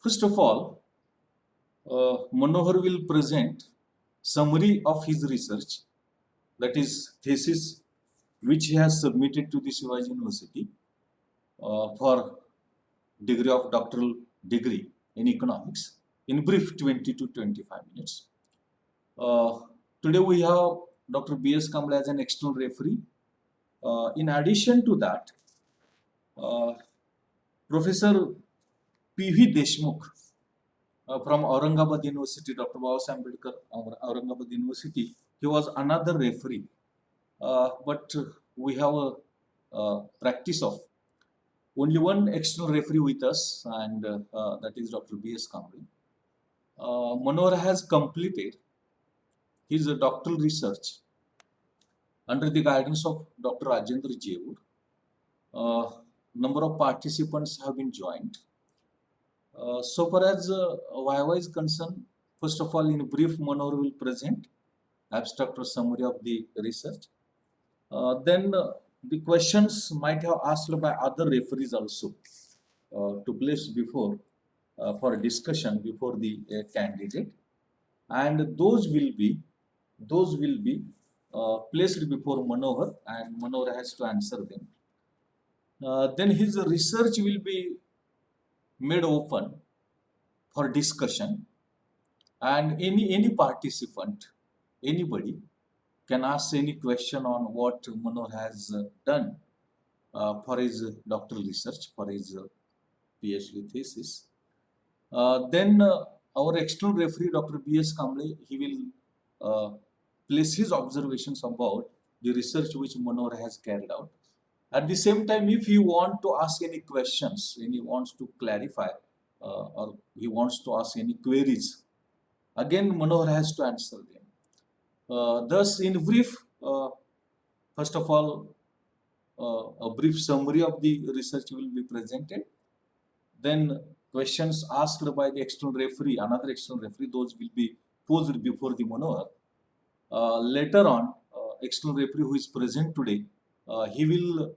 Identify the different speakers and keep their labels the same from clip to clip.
Speaker 1: First of all, Manohar will present summary of his research, that is thesis, which he has submitted to the Shivaji University for degree of doctoral degree in economics. In brief, 20 to 25 minutes. Today we have Dr. B.S. Kamble as an external referee. In addition to that, Professor P.V. Deshmukh from Aurangabad University, Dr. Babasaheb Ambedkar, Aurangabad University, he was another referee. But we have a practice of only one external referee with us, and that is Dr. B.S. Kamble. Manohar has completed his doctoral research under the guidance of Dr. Rajendra Jewur. Number of participants have been joined. So far as Viva is concerned, first of all, in brief, Manohar will present abstract or summary of the research. Then the questions might have asked by other referees also to place before for discussion before the candidate, and those will be placed before Manohar, and Manohar has to answer them. Then his research will be made open for discussion, and any participant, anybody can ask any question on what Manohar has done for his doctoral research, for his PhD thesis. Then our external referee, Dr. B.S. Kamble, he will place his observations about the research which Manohar has carried out. At the same time, if you want to ask any questions, and he wants to clarify, or he wants to ask any queries, again Manohar has to answer them. Thus, in brief, first of all, a brief summary of the research will be presented. Then questions asked by the external referee, another external referee, those will be posed before the Manohar. Later on, external referee who is present today, he will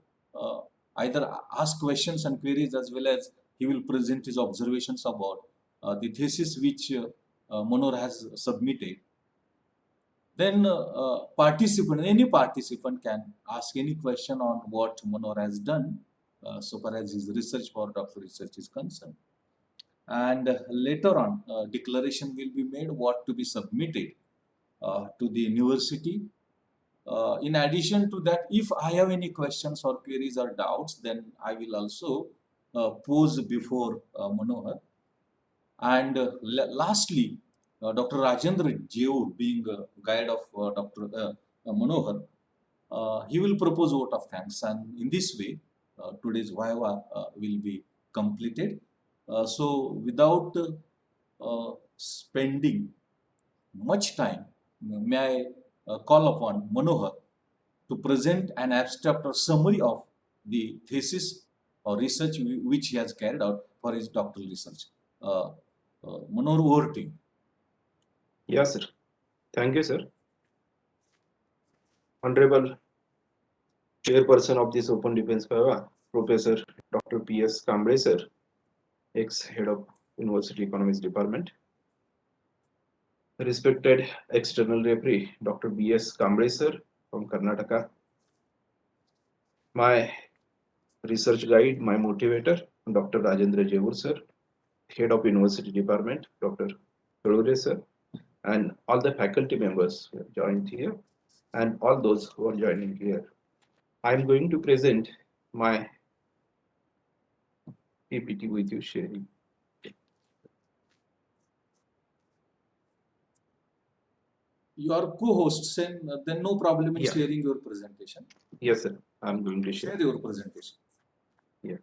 Speaker 1: either ask questions and queries, as well as he will present his observations about the thesis which Manohar has submitted. Then any participant can ask any question on what Manohar has done so far as his research for doctoral research is concerned. And later on, declaration will be made what to be submitted to the university. In addition to that, if I have any questions or queries or doubts, then I will also pose before Manohar. And lastly, Dr. Rajendra Jewur, being guide of Dr. Manohar, he will propose vote of thanks, and in this way, today's Viva will be completed. So, without spending much time, may I call upon Manohar to present an abstract or summary of the thesis or research which he has carried out for his doctoral research. Manohar, over to you.
Speaker 2: Yes, sir. Thank you, sir. Honorable Chairperson of this Open Defense Viva, Professor Dr. P.S. Kamble, sir, ex-head of University Economics Department. Respected external referee, Dr. B.S. Kamble, sir, from Karnataka. My research guide, my motivator, Dr. Rajendra Jewur, sir, head of University Department, Dr. Surure, sir, and all the faculty members who have joined here, and all those who are joining here. I am going to present my PPT with you, sharing.
Speaker 1: You are co-hosts, and then no problem in sharing your presentation.
Speaker 2: Yes, sir. I am going to
Speaker 1: share your presentation.
Speaker 2: Yeah.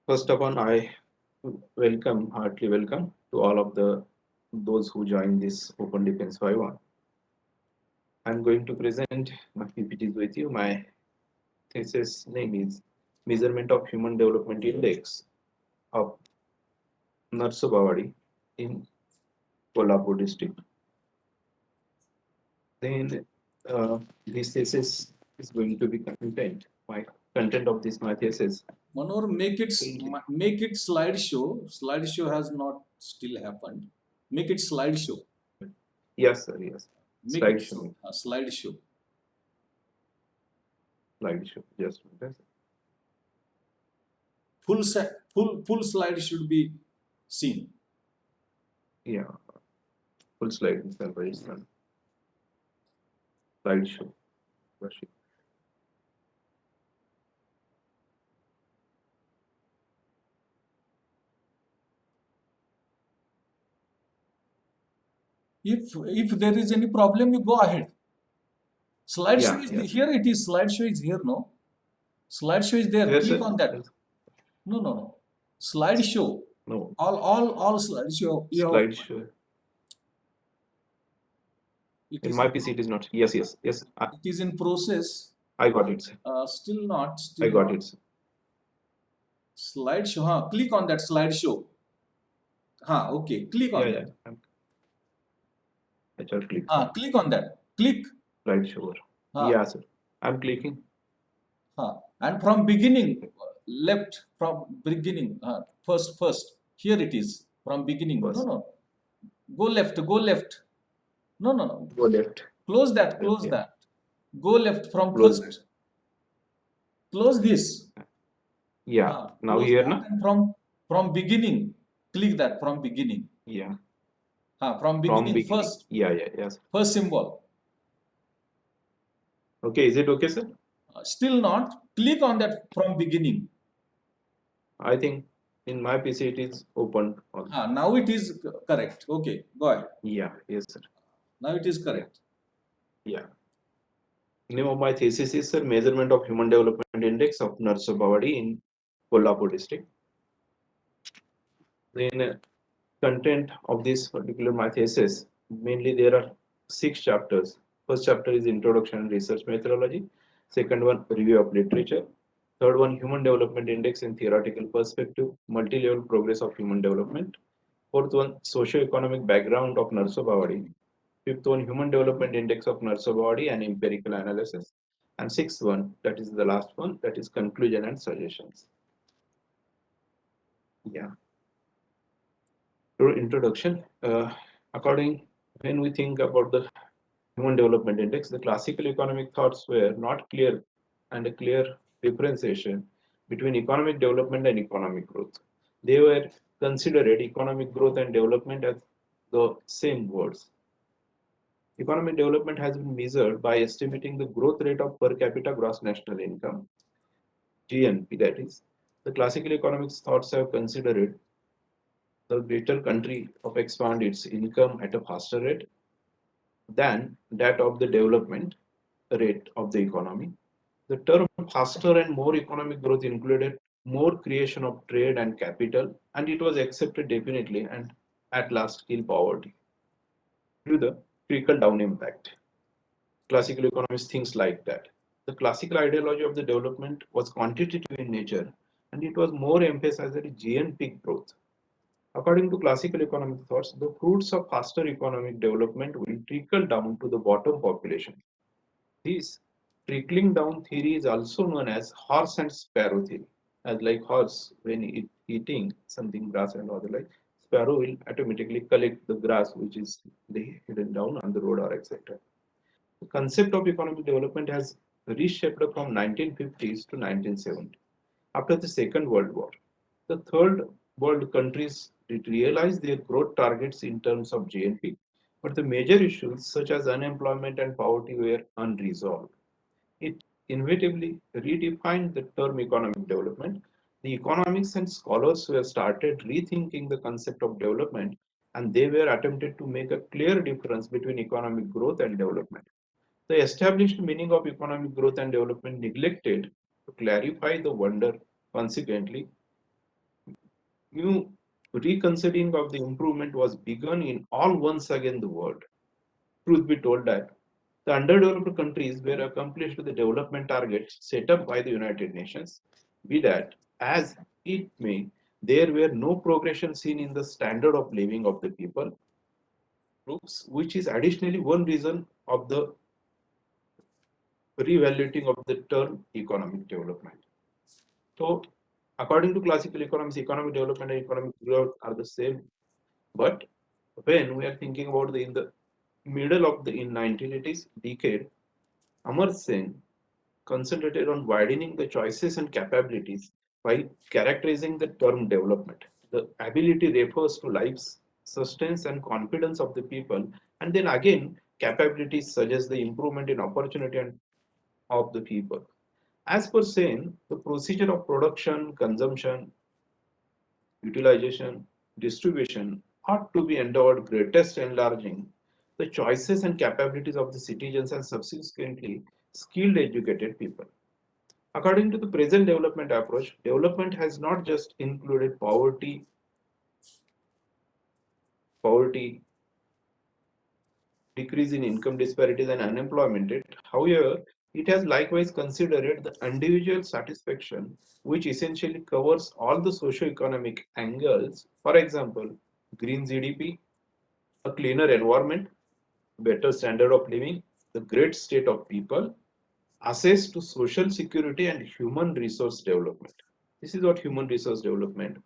Speaker 2: First of all, I heartily welcome to all of those who join this Open Defense Viva. I'm going to present my PPTs with you. My thesis name is Measurement of Human Development Index of Narsabawadi in Kolhapur district. Then this thesis is going to be content. My content of this my thesis.
Speaker 1: Manohar,
Speaker 2: will-
Speaker 1: make it slideshow. Slideshow has not still happened. Make it slideshow.
Speaker 2: Yes, sir. Yes.
Speaker 1: Make it
Speaker 2: Slideshow.
Speaker 1: slideshow.
Speaker 2: Slideshow. Just yes.
Speaker 1: Full slide should be seen.
Speaker 2: Yeah. Full slide. Sir, very soon. Slideshow. Worship.
Speaker 1: If there is any problem, you go ahead. Slideshow
Speaker 2: Yeah.
Speaker 1: is
Speaker 2: Yes.
Speaker 1: here. It is slideshow is here. No, slideshow is there.
Speaker 2: Where,
Speaker 1: Click
Speaker 2: sir?
Speaker 1: on that.
Speaker 2: Yes.
Speaker 1: No. Slideshow.
Speaker 2: No.
Speaker 1: All slideshow. You have opened.
Speaker 2: Slideshow.
Speaker 1: It
Speaker 2: In
Speaker 1: is
Speaker 2: my PC, it is not. Yes. Yes. Yes.
Speaker 1: it is in process.
Speaker 2: I got it, sir.
Speaker 1: Still not.
Speaker 2: I
Speaker 1: Still
Speaker 2: got
Speaker 1: not.
Speaker 2: it, sir.
Speaker 1: Slideshow. Click on that slideshow. Okay. Click
Speaker 2: Yeah.
Speaker 1: on
Speaker 2: Yeah.
Speaker 1: that.
Speaker 2: I shall click, sir.
Speaker 1: Click on that. Click.
Speaker 2: Slideshow.
Speaker 1: Huh.
Speaker 2: Yeah, sir. I'm clicking.
Speaker 1: And from beginning, left from beginning, first. Here it is from beginning.
Speaker 2: First.
Speaker 1: No. Go left. Go left. No.
Speaker 2: Go left.
Speaker 1: Close that.
Speaker 2: Left.
Speaker 1: Close
Speaker 2: Yeah.
Speaker 1: that. Go left from
Speaker 2: Close that.
Speaker 1: first. Close this.
Speaker 2: Yeah. Now
Speaker 1: Close
Speaker 2: here,
Speaker 1: that
Speaker 2: na?
Speaker 1: and from beginning. Click that from beginning.
Speaker 2: Yeah.
Speaker 1: From
Speaker 2: From
Speaker 1: beginning
Speaker 2: beginning.
Speaker 1: first.
Speaker 2: Yeah. Yeah. Yes.
Speaker 1: First symbol.
Speaker 2: Okay. Is it okay, sir?
Speaker 1: Still not. Click on that from beginning.
Speaker 2: I think in my PC it is open.
Speaker 1: Now it is correct. Okay. Go ahead.
Speaker 2: Yeah. Yes, sir.
Speaker 1: Now it is
Speaker 2: Yeah.
Speaker 1: correct.
Speaker 2: Yeah. Name of my thesis is, sir, measurement of human development index of Narsopawadi in Kolhapur district. Then content of this particular my thesis, mainly there are 6 chapters. First chapter is introduction and research methodology. Second one, review of literature. Third one, human development index in theoretical perspective, multi-level progress of human development. Fourth one, socio-economic background of Narsopawadi. Fifth one, human development index of Narsopawadi and empirical analysis. And sixth one, that is the last one, that is conclusion and suggestions. Yeah. Introduction. According when we think about the human development index, the classical economic thoughts were not clear and a clear differentiation between economic development and economic growth. They were considered economic growth and development as the same words. Economic development has been measured by estimating the growth rate of per capita gross national income, GNP, that is. The classical economics thoughts have considered the greater country of expand its income at a faster rate than that of the development rate of the economy. The term faster and more economic growth included more creation of trade and capital, and it was accepted definitely and at last kill poverty through the trickle down impact. Classical economists thinks like that. The classical ideology of the development was quantitative in nature, and it was more emphasized at GNP growth. According to classical economic thoughts, the fruits of faster economic development will trickle down to the bottom population. This trickling down theory is also known as horse and sparrow theory. As like horse, when eating something grass and other like, sparrow will automatically collect the grass which is hidden down on the road or etc. The concept of economic development has reshaped from 1950s to 1970. After the Second World War, the third world countries did realize their growth targets in terms of GNP, but the major issues such as unemployment and poverty were unresolved. It inevitably redefined the term economic development. The economics and scholars were started rethinking the concept of development, and they were attempted to make a clear difference between economic growth and development. The established meaning of economic growth and development neglected to clarify the wonder. Consequently, new reconsidering of the improvement was begun in all once again the world. Truth be told that the underdeveloped countries were accomplished the development targets set up by the United Nations. Be that as it may, there were no progression seen in the standard of living of the people groups, which is additionally one reason of the reevaluating of the term economic development. So, according to classical economics, economic development and economic growth are the same. But when we are thinking about the in the middle of the in 1980s decade, Amar Sen concentrated on widening the choices and capabilities while characterizing the term development. The ability refers to life's sustenance and confidence of the people, and then again, capabilities suggest the improvement in opportunity and of the people. As per Sen, the procedure of production, consumption, utilization, distribution ought to be endowed greatest enlarging the choices and capabilities of the citizens and subsequently skilled educated people. According to the present development approach, development has not just included poverty, decrease in income disparities and unemployment rate. However, it has likewise considered the individual satisfaction, which essentially covers all the socio-economic angles. For example, green GDP, a cleaner environment, better standard of living, the great state of people, access to social security and human resource development. This is what human resource development.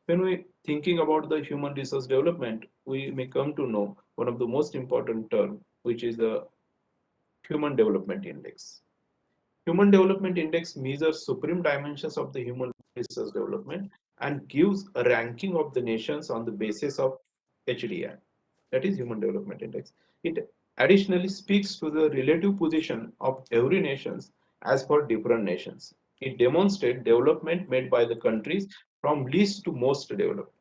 Speaker 2: When we thinking about the human resource development, we may come to know one of the most important term, which is the Human Development Index. Human Development Index measures supreme dimensions of the human resource development and gives a ranking of the nations on the basis of HDI, that is Human Development Index. It additionally speaks to the relative position of every nation as for different nations. It demonstrates development made by the countries from least to most developed.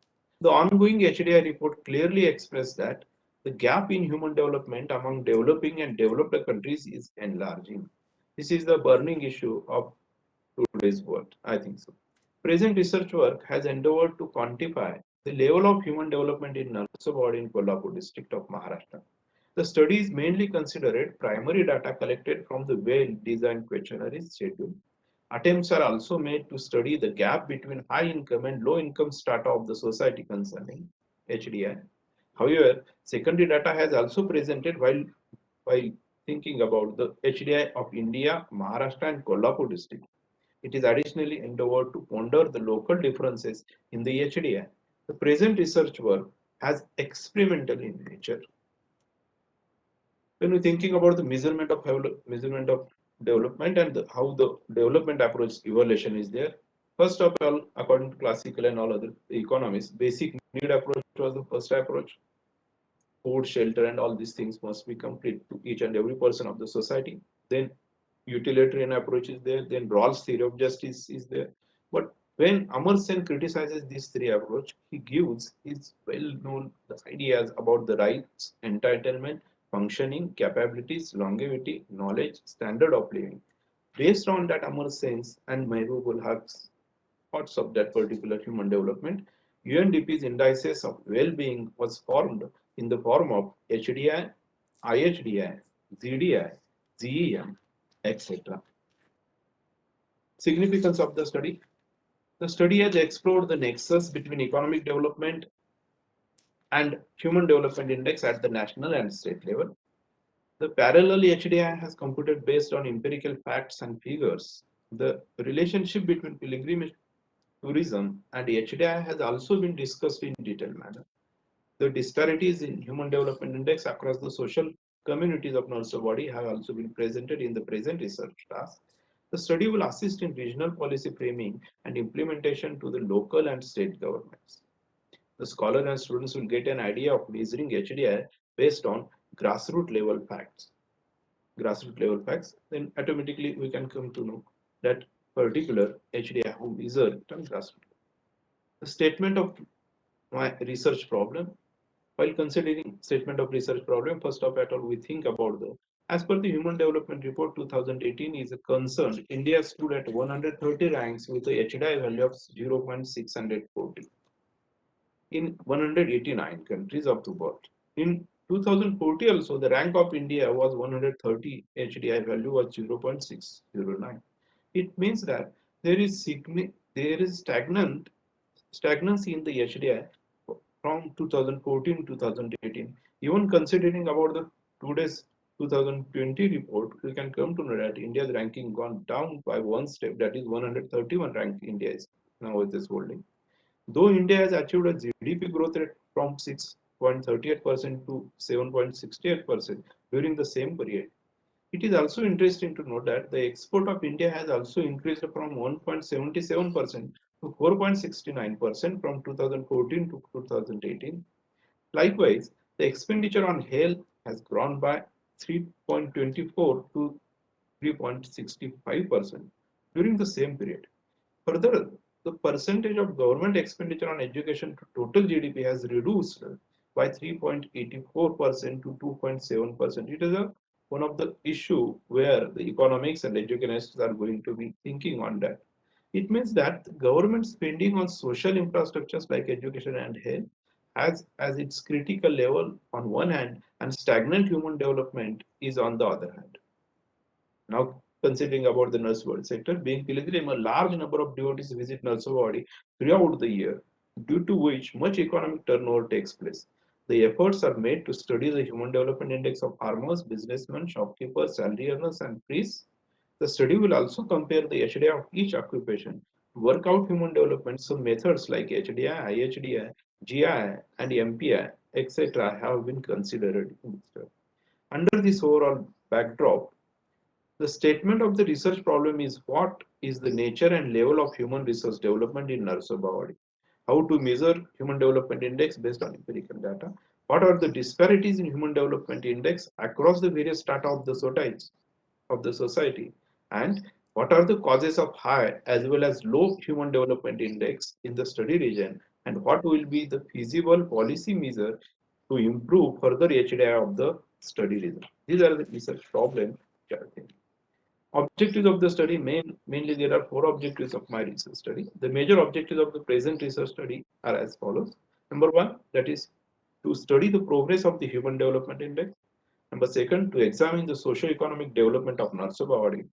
Speaker 2: The ongoing HDI report clearly expressed that the gap in human development among developing and developed countries is enlarging. This is the burning issue of today's world, I think so. Present research work has endeavored to quantify the level of human development in Narsabad in Kolhapur district of Maharashtra. The studies mainly considered primary data collected from the well-designed questionnaire schedule. Attempts are also made to study the gap between high income and low income strata of the society concerning HDI. However, secondary data has also presented while thinking about the HDI of India, Maharashtra and Kolhapur district. It is additionally endeavored to ponder the local differences in the HDI. The present research work has experimental in nature. When we're thinking about the measurement of development and how the development approach evaluation is there, first of all, according to classical and all other economists, basic need approach was the first approach. Food, shelter, and all these things must be complete to each and every person of the society. Then utilitarian approach is there. Then Rawls theory of justice is there. But when Amar Sen criticizes these three approach, he gives his well-known ideas about the rights, entitlement, functioning, capabilities, longevity, knowledge, standard of living. Based on that Amar Sen's and Mehboob Haq's thoughts of that particular human development, UNDP's indices of well-being was formed in the form of HDI, IHDI, ZDI, GEM, etc. Significance of the study. The study has explored the nexus between economic development and human development index at the national and state level. The parallel HDI has computed based on empirical facts and figures. The relationship between pilgrimage tourism and HDI has also been discussed in detailed manner. The disparities in human development index across the social communities of North body have also been presented in the present research task. The study will assist in regional policy framing and implementation to the local and state governments. The scholar and students will get an idea of measuring HDI based on grassroots level facts. Then automatically we can come to know that particular HDI who measure on grassroots. The statement of my research problem. While considering statement of research problem, first of all, we think about the as per the Human Development Report 2018 is a concern. India stood at 130 ranks with a HDI value of 0.640 in 189 countries of the world. In 2040 also, the rank of India was 130, HDI value was 0.609. It means that there is stagnancy in the HDI from 2014 to 2018. Even considering about the today's 2020 report, we can come to know that India's ranking gone down by one step, that is 131 rank India is now with this holding. Though India has achieved a GDP growth rate from 6.38% to 7.68% during the same period, it is also interesting to note that the export of India has also increased from 1.77% to 4.69% from 2014 to 2018. Likewise, the expenditure on health has grown by 3.24 to 3.65% during the same period. Further, the percentage of government expenditure on education to total GDP has reduced by 3.84% to 2.7%. It is one of the issue where the economics and educationists are going to be thinking on that. It means that the government spending on social infrastructures like education and health has as its critical level on one hand and stagnant human development is on the other hand. Now, considering about the nurse world sector, being pilgrim, a large number of devotees visit Narsawadi throughout the year, due to which much economic turnover takes place. The efforts are made to study the Human Development Index of farmers, businessmen, shopkeepers, salary earners, and priests. The study will also compare the HDI of each occupation, work out human development. Some methods like HDI, IHDI, GI, and MPI, etc., have been considered in this study. Under this overall backdrop, the statement of the research problem is what is the nature and level of human resource development in Narsabawadi? How to measure human development index based on empirical data? What are the disparities in human development index across the various strata of the society? And what are the causes of high as well as low human development index in the study region? And what will be the feasible policy measure to improve further HDI of the study region? These are the research problems. Objectives of the study, mainly there are four objectives of my research study. The major objectives of the present research study are as follows. Number one, that is to study the progress of the Human Development Index. Number second, to examine the socio-economic development of Narsabawadi.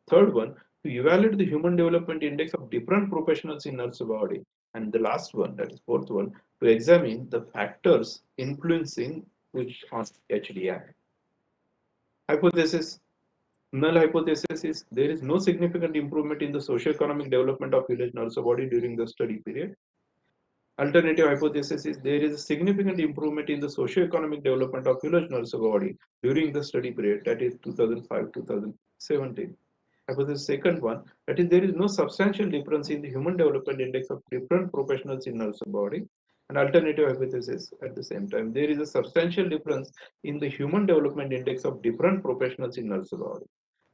Speaker 2: Third one, to evaluate the Human Development Index of different professionals in Narsabawadi. And the last one, that is fourth one, to examine the factors influencing which on HDI. Hypothesis. Null hypothesis is there is no significant improvement in the socio-economic development of village Narsabadi during the study period. Alternative hypothesis is there is a significant improvement in the socio-economic development of village Narsabadi during the study period, that is 2005-2017. Hypothesis second one, that is there is no substantial difference in the human development index of different professionals in Narsabadi. And alternative hypothesis at the same time, there is a substantial difference in the human development index of different professionals in Narsabadi.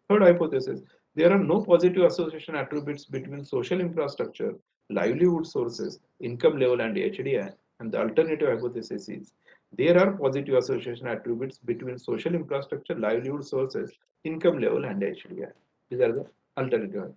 Speaker 2: Third hypothesis, there are no positive association attributes between social infrastructure, livelihood sources, income level and HDI. And the alternative hypothesis is there are positive association attributes between social infrastructure, livelihood sources, income level and HDI. These are the alternative.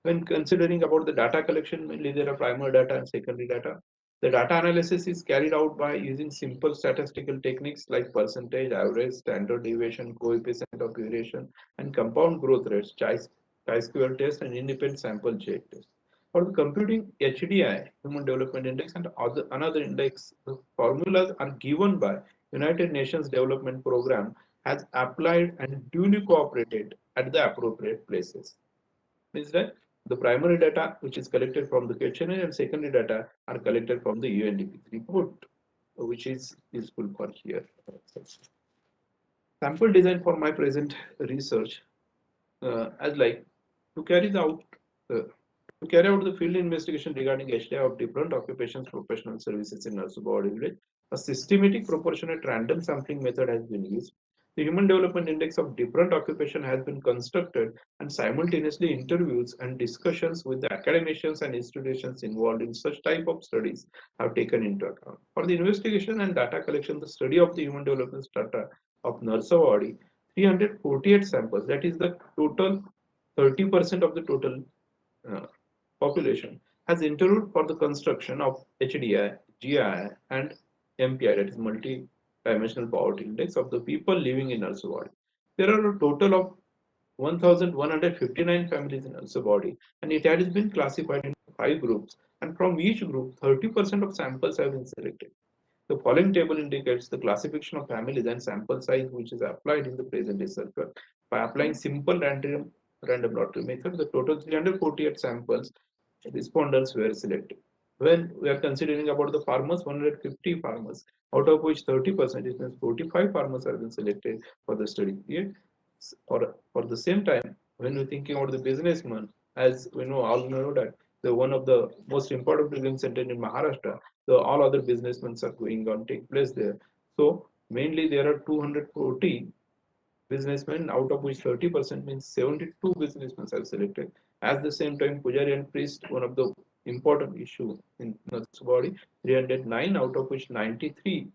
Speaker 2: When considering about the data collection, mainly there are primary data and secondary data. The data analysis is carried out by using simple statistical techniques like percentage, average, standard deviation, coefficient of variation, and compound growth rates, chi-square test, and independent sample J test. For the computing HDI, Human Development Index, and another index, the formulas are given by United Nations Development Program has applied and duly cooperated at the appropriate places. Means that the primary data which is collected from the questionnaire and secondary data are collected from the UNDP report, which is useful for here. Sample design for my present research as like to carry out uh, to carry out the field investigation regarding HDI of different occupations, professional services in Narsabawadi village. A systematic proportionate random sampling method has been used. The Human Development Index of different occupation has been constructed and simultaneously interviews and discussions with the academicians and institutions involved in such type of studies have taken into account. For the investigation and data collection, the study of the human development strata of Narsawadi, 348 samples, that is the total 30% of the total uh, population, has interviewed for the construction of HDI, GI, and MPI, that is multi-dimensional poverty index of the people living in Narsawadi. There are a total of 1,159 families in Narsawadi, and it has been classified into 5 groups. And from each group, 30% of samples have been selected. The following table indicates the classification of families and sample size which is applied in the present research. By applying simple random lottery method, the total 348 samples respondents were selected. When we are considering about the farmers, 150 farmers, out of which 30%, it means 45 farmers have been selected for the study period. For the same time, when we're thinking about the businessman, as we know, all know that the one of the most important building center in Maharashtra, the all other businessmen are going on take place there. So mainly there are 240 businessmen, out of which 30% means 72 businessmen are selected. At the same time, Pujari and priest, one of the important issue in Nath's body, 309 out of which 93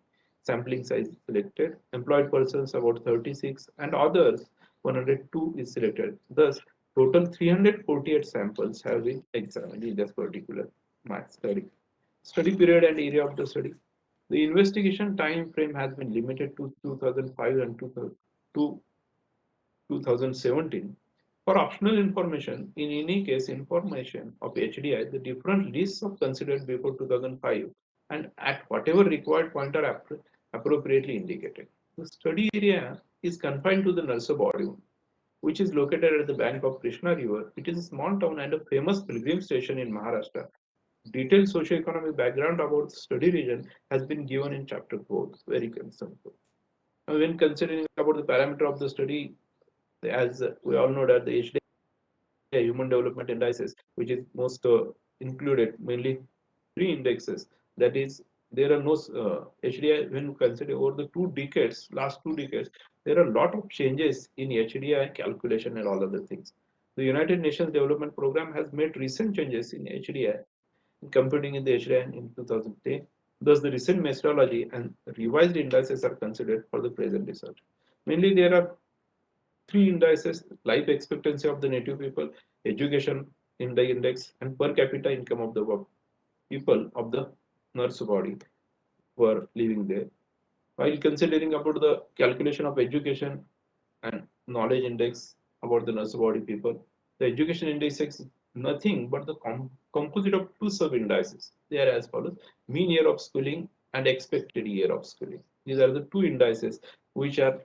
Speaker 2: sampling size selected. Employed persons about 36 and others 102 is selected. Thus, total 348 samples have been examined in this particular math study. Study period and area of the study. The investigation time frame has been limited to 2005 and 2017. For optional information, in any case, information of HDI, the different lists of considered before 2005 and at whatever required point are appropriately indicated. The study area is confined to the Nalso body, which is located at the bank of Krishna River. It is a small town and a famous pilgrim station in Maharashtra. Detailed socio-economic background about the study region has been given in chapter 4. Very concerned. Now, when considering about the parameter of the study, as we all know that the HDI Human Development Indices, which is most included mainly three indexes. That is, there are no HDI when you consider over the last 2 decades, there are a lot of changes in HDI calculation and all other things. The United Nations Development Program has made recent changes in HDI, computing in the HDI in 2010. Thus, the recent methodology and revised indices are considered for the present research. Mainly, there are three indices: life expectancy of the native people, education in the index, and per capita income of the people of the nurse body who are living there. While considering about the calculation of education and knowledge index about the nurse body people, the education index is nothing but the composite of two sub indices. They are as follows: mean year of schooling and expected year of schooling. These are the two indices which are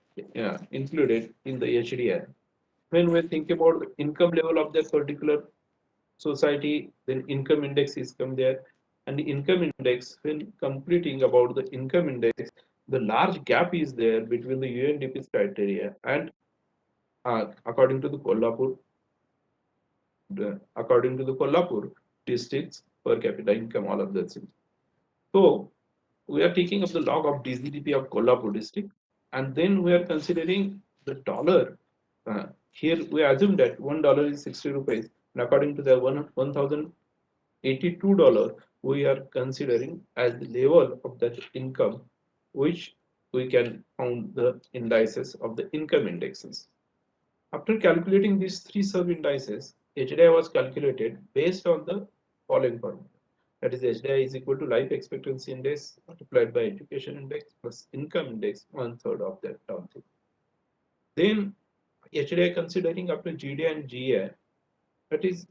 Speaker 2: included in the HDI. When we think about the income level of that particular society, then income index is come there. And the income index, when completing about the income index, the large gap is there between the UNDP's criteria and according to the Kolhapur districts per capita income, all of that things. So we are taking up the log of DGDP of Kolhapur district, and then we are considering the dollar. Here we assume that $1 is 60 rupees, and according to the 1,082 we are considering as the level of that income, which we can found the indices of the income indexes. After calculating these three sub indices, HDI was calculated based on the following formula. That is, HDI is equal to life expectancy index multiplied by education index plus income index, one third of that term. Then HDI considering after GDI and GI, that is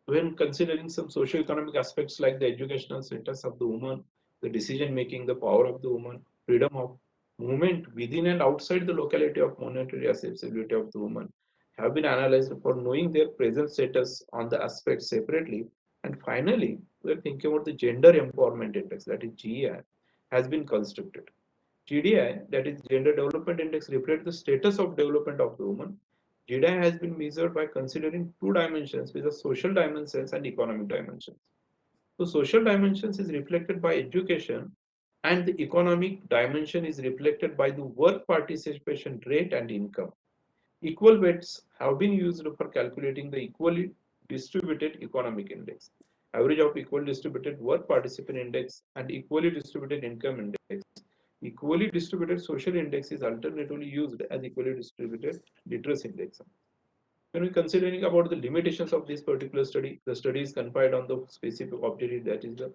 Speaker 2: when considering some socio-economic aspects like the educational status of the woman, the decision making, the power of the woman, freedom of movement within and outside the locality of monetary accessibility of the woman, have been analyzed for knowing their present status on the aspects separately. And finally, we are thinking about the gender empowerment index, that is GEI, has been constructed. GDI, that is Gender Development Index, reflects the status of development of the woman. GDI has been measured by considering two dimensions, which are social dimensions and economic dimensions. So social dimensions is reflected by education, and the economic dimension is reflected by the work participation rate and income. Equal weights have been used for calculating the equally distributed economic index. Average of equal distributed work participant index and equally distributed income index. Equally distributed social index is alternatively used as equally distributed literacy index. When we considering about the limitations of this particular study, the study is confined on the specific objective, that is the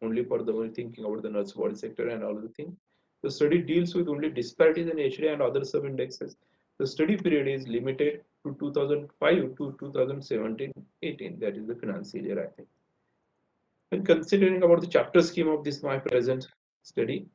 Speaker 2: only for the one thinking about the nurse body sector and all the things. The study deals with only disparities in HDI and other sub-indexes. The study period is limited to 2005 to 2017-18, that is the financial year, I think. When considering about the chapter scheme of this my present study.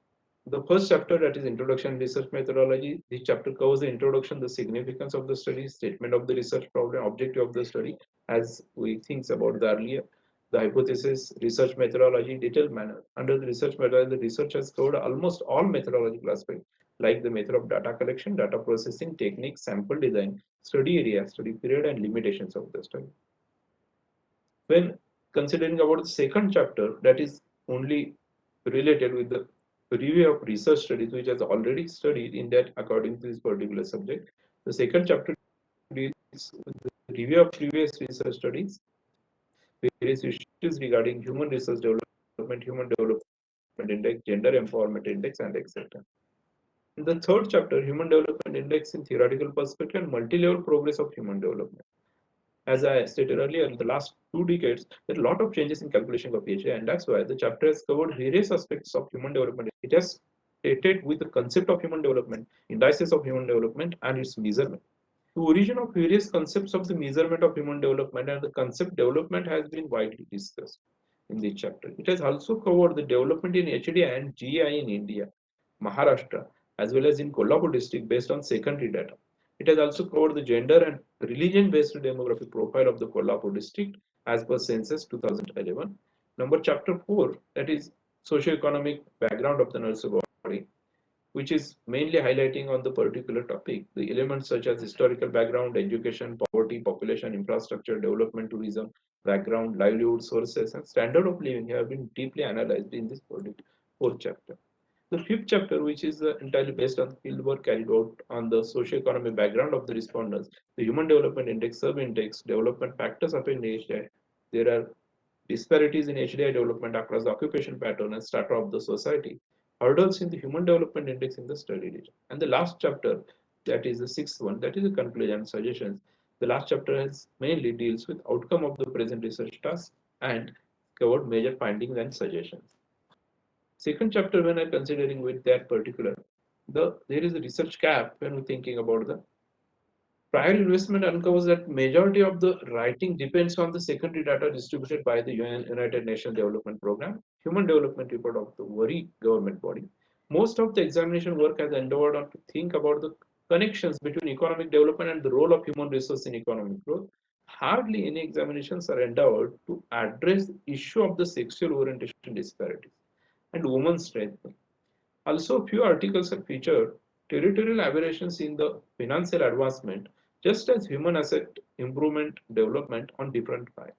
Speaker 2: The first chapter, that is Introduction Research Methodology. This chapter covers the introduction, the significance of the study, statement of the research problem, objective of the study, as we think about the earlier, the hypothesis, research methodology, detailed manner. Under the research methodology, the research has covered almost all methodological aspects, like the method of data collection, data processing, techniques, sample design, study area, study period, and limitations of the study. When considering about the second chapter, that is only related with the review of research studies which has already studied in that according to this particular subject. The second chapter deals with the review of previous research studies, various issues regarding human research development, human development index, gender empowerment index, and etc. In the third chapter, human development index in theoretical perspective and multi-level progress of human development. As I stated earlier, in the last 2 decades, there are a lot of changes in calculation of PHA, and that's why the chapter has covered various aspects of human development. It has stated with the concept of human development, indices of human development, and its measurement. The origin of various concepts of the measurement of human development and the concept development has been widely discussed in this chapter. It has also covered the development in HDI and GI in India, Maharashtra, as well as in Kolhapur district based on secondary data. It has also covered the gender and religion-based demographic profile of the Kolhapur district as per census 2011. Number chapter 4, that is socio-economic background of the nurse body, which is mainly highlighting on the particular topic. The elements such as historical background, education, poverty, population, infrastructure, development, tourism, background, livelihood, sources, and standard of living have been deeply analyzed in this particular fourth chapter. The fifth chapter, which is entirely based on fieldwork carried out on the socio-economic background of the respondents, the Human Development Index, Sub-Index, development factors affecting HDI. There are disparities in HDI development across the occupation pattern and strata of the society, hurdles in the Human Development Index in the study region. And the last chapter, that is the sixth one, that is the conclusion and suggestions. The last chapter has mainly deals with outcome of the present research task and covered major findings and suggestions. Second chapter, when I'm considering with that particular, there is a research gap when we're thinking about the prior investment uncovers that majority of the writing depends on the secondary data distributed by the United Nations Development Program, Human Development Report of the very government body. Most of the examination work has endeavored on to think about the connections between economic development and the role of human resource in economic growth. Hardly any examinations are endeavored to address the issue of the sexual orientation disparities and women's strength. Also, few articles have featured territorial aberrations in the financial advancement, just as human asset improvement development on different lines.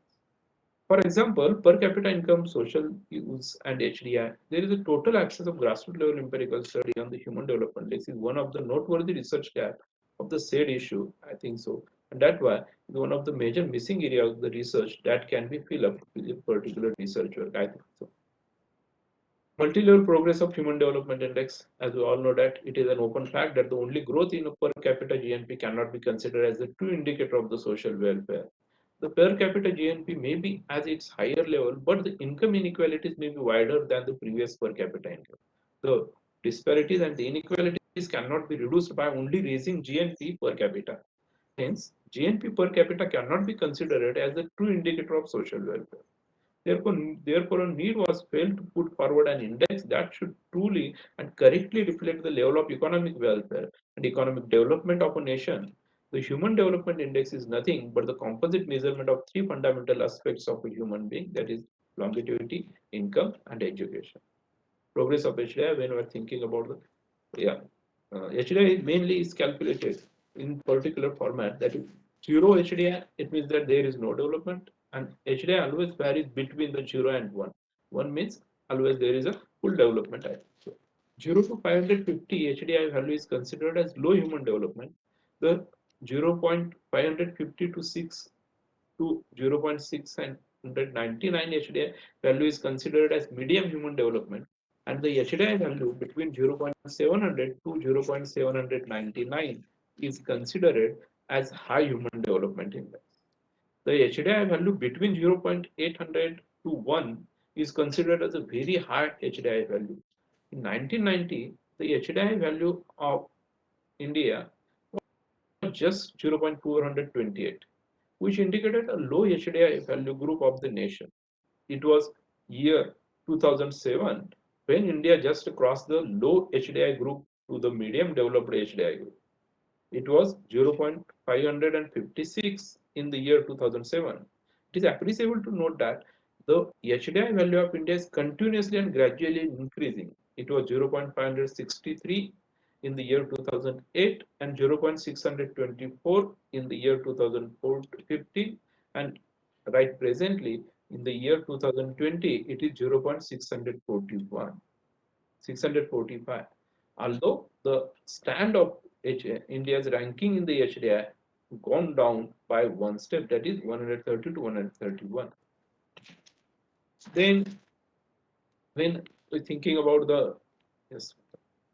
Speaker 2: For example, per capita income, social use, and HDI, there is a total absence of grassroots level empirical study on the human development. This is one of the noteworthy research gap of the said issue, I think so. And that's why it's one of the major missing areas of the research that can be filled up with a particular research work, I think so. Multi-level progress of human development index, as we all know that it is an open fact that the only growth in a per capita GNP cannot be considered as the true indicator of the social welfare. The per capita GNP may be at its higher level, but the income inequalities may be wider than the previous per capita income. The disparities and the inequalities cannot be reduced by only raising GNP per capita. Hence, GNP per capita cannot be considered as the true indicator of social welfare. Therefore, a need was felt to put forward an index that should truly and correctly reflect the level of economic welfare and economic development of a nation. The Human Development Index is nothing but the composite measurement of three fundamental aspects of a human being, that is, longevity, income, and education. Progress of HDI, when we are thinking about the yeah, HDI mainly is calculated in particular format, that is zero HDI, it means that there is no development, and HDI always varies between the 0 and 1. 1 means always there is a full development. So 0 to 550 HDI value is considered as low human development. The 0.550 to 6 to 0.699 HDI value is considered as medium human development, and the HDI value between 0.700 to 0.799 is considered as high human development index. The HDI value between 0.800 to 1 is considered as a very high HDI value. In 1990, the HDI value of India was just 0.428, which indicated a low HDI value group of the nation. It was year 2007 when India just crossed the low HDI group to the medium developed HDI group. It was 0.556 in the year 2007. It is appreciable to note that the HDI value of India is continuously and gradually increasing. It was 0.563 in the year 2008 and 0.624 in the year 2015, and right presently in the year 2020 it is 0.641. 645. Although the stand of India's ranking in the HDI gone down by one step, that is 130 to 131. Then when we're thinking about the, yes,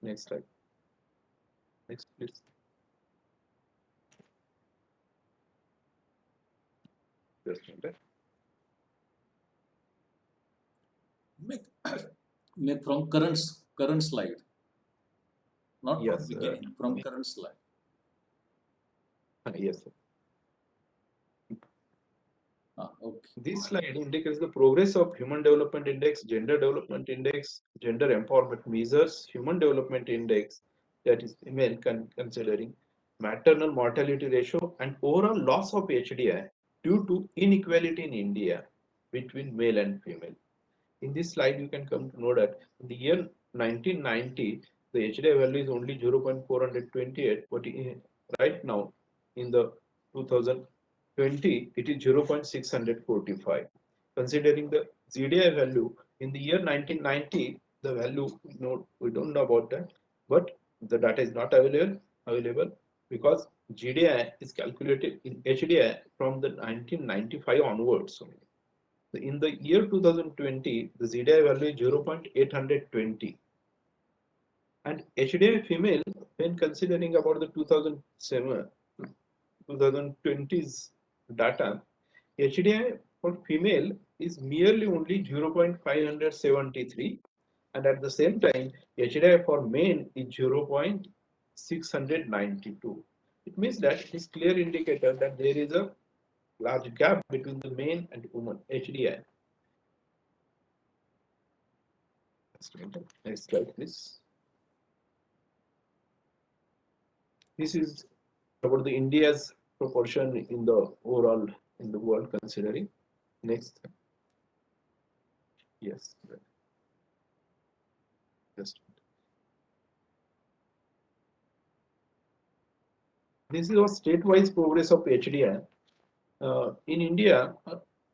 Speaker 2: next slide, next please. Just a minute.
Speaker 1: Make, make from current slide, not from
Speaker 2: Yes,
Speaker 1: beginning, from current slide.
Speaker 2: yes.
Speaker 1: Okay.
Speaker 2: This slide indicates the progress of Human Development Index, Gender Development Index, Gender Empowerment Measures, Human Development Index, that is female considering maternal mortality ratio and overall loss of HDI due to inequality in India between male and female. In this slide, you can come to know that in the year 1990, the HDI value is only 0.428, but right now in the 2020, it is 0.645. Considering the GDI value in the year 1990, the value we don't know about that, but the data is not available because GDI is calculated in HDI from the 1995 onwards only. In the year 2020, the ZDI value is 0.820, and HDI female, when considering about the 2007 2020's data, HDI for female is merely only 0.573, and at the same time HDI for men is 0.692. It means that it is clear indicator that there is a large gap between the men and women HDI. Next slide, please. This is about the India's proportion in the overall in the world considering. Next. Yes. Just. This is a state-wise progress of HDI. In India,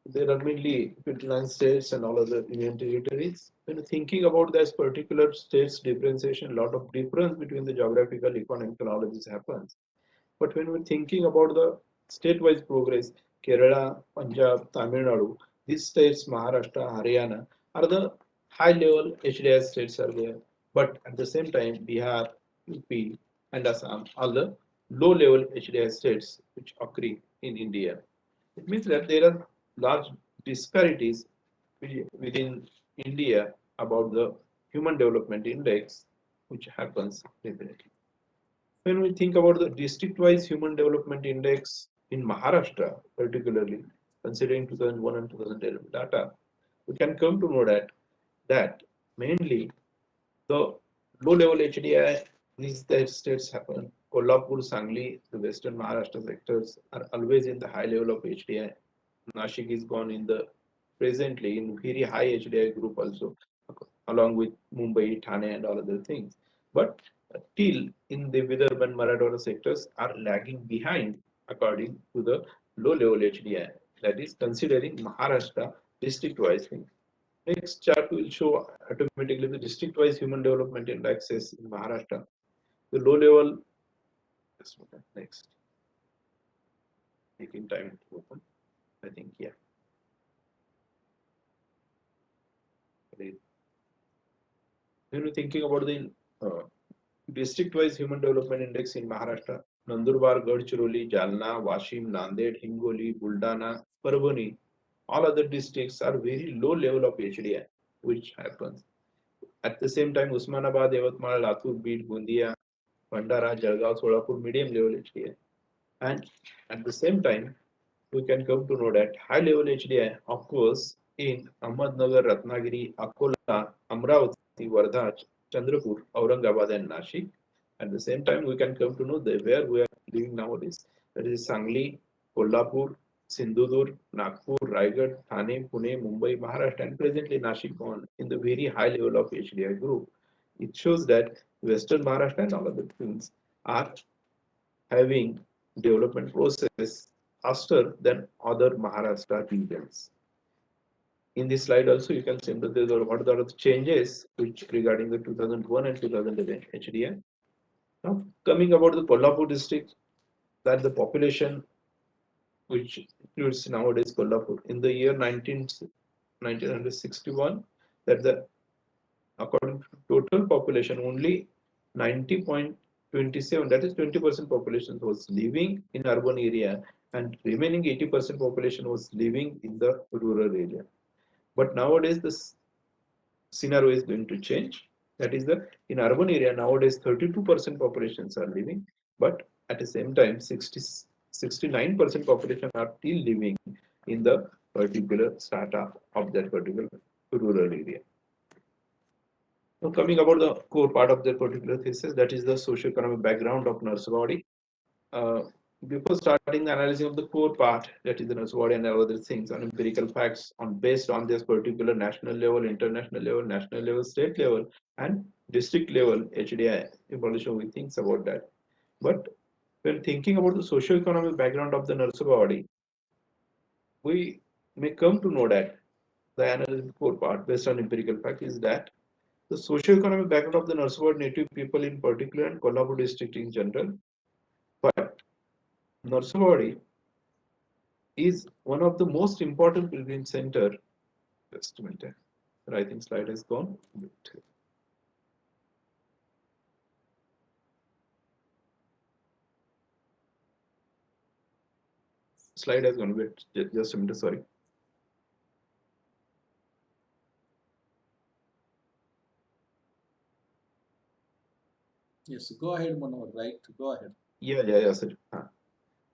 Speaker 2: there are mainly 59 states and all other union territories. When thinking about this particular states differentiation, a lot of difference between the geographical, economic technologies happens. But when we're thinking about the state-wise progress, Kerala, Punjab, Tamil Nadu, these states, Maharashtra, Haryana, are the high-level HDI states are there. But at the same time, Bihar, UP, and Assam are the low-level HDI states which occur in India. It means that there are large disparities within India about the Human Development Index, which happens definitely. When we think about the district-wise Human Development Index in Maharashtra, particularly considering 2001 and 2011 data, we can come to know that mainly the low-level HDI these states happen. Kolhapur, Sangli, the western Maharashtra sectors are always in the high level of HDI. Nashik is gone in the presently in very high HDI group also, along with Mumbai, Thane, and all other things. But till in the Vidarbha and Marathwada sectors are lagging behind according to the low-level HDI. That is considering Maharashtra district-wise thing. Next chart will show automatically the district-wise human development indexes in Maharashtra. The low-level. Next. Taking time to open. I think yeah. When you're thinking about the district-wise human development index in Maharashtra, Nandurbar, Gadchiroli, Jalna, Washim, Nanded, Hingoli, Buldana, Parvani, all other districts are very low level of HDI, which happens. At the same time, Usmanabad, Yavatmal, Latur, Bid, Gondia, Bandara, Jalgaon, Solapur, medium level HDI. And at the same time, we can come to know that high level HDI occurs in Ahmednagar, Ratnagiri, Akola, Amravati, Wardha, Chandrapur, Aurangabad, and Nashik. At the same time, we can come to know where we are living nowadays. That is Sangli, Kolhapur, Sindhudurg, Nagpur, Raigad, Thane, Pune, Mumbai, Maharashtra, and presently Nashik on in the very high level of HDI group. It shows that Western Maharashtra and all other things are having development process faster than other Maharashtra regions. In this slide also you can see that there are what are the changes which regarding the 2001 and 2011 HDI. Now coming about the Kolhapur district, that the population which includes nowadays Kolhapur in the year 1961, that the according to total population only 90.27, that is 20% population was living in urban area and remaining 80% population was living in the rural area. But nowadays this scenario is going to change. That is the in urban area nowadays 32% populations are living, but at the same time 69% population are still living in the particular strata of that particular rural area. Now coming about the core part of that particular thesis, that is the socio-economic background of Narsawadi. Uh, Before starting the analysis of the core part, that is the Narsawadi and other things on empirical facts on based on this particular national level, national level, state level, and district level HDI evolution, we think about that. But when thinking about the socio-economic background of the Narsawadi, we may come to know that the analysis core part based on empirical fact is that the socio-economic background of the Narsawadi native people in particular and Kolhapur district in general. But Narsawadi is one of the most important pilgrim center. Just a minute. I think slide has gone. Slide has gone. Wait, just a minute. Sorry.
Speaker 1: Yes, go ahead, Manohar. Right, go ahead.
Speaker 2: Yeah, sir.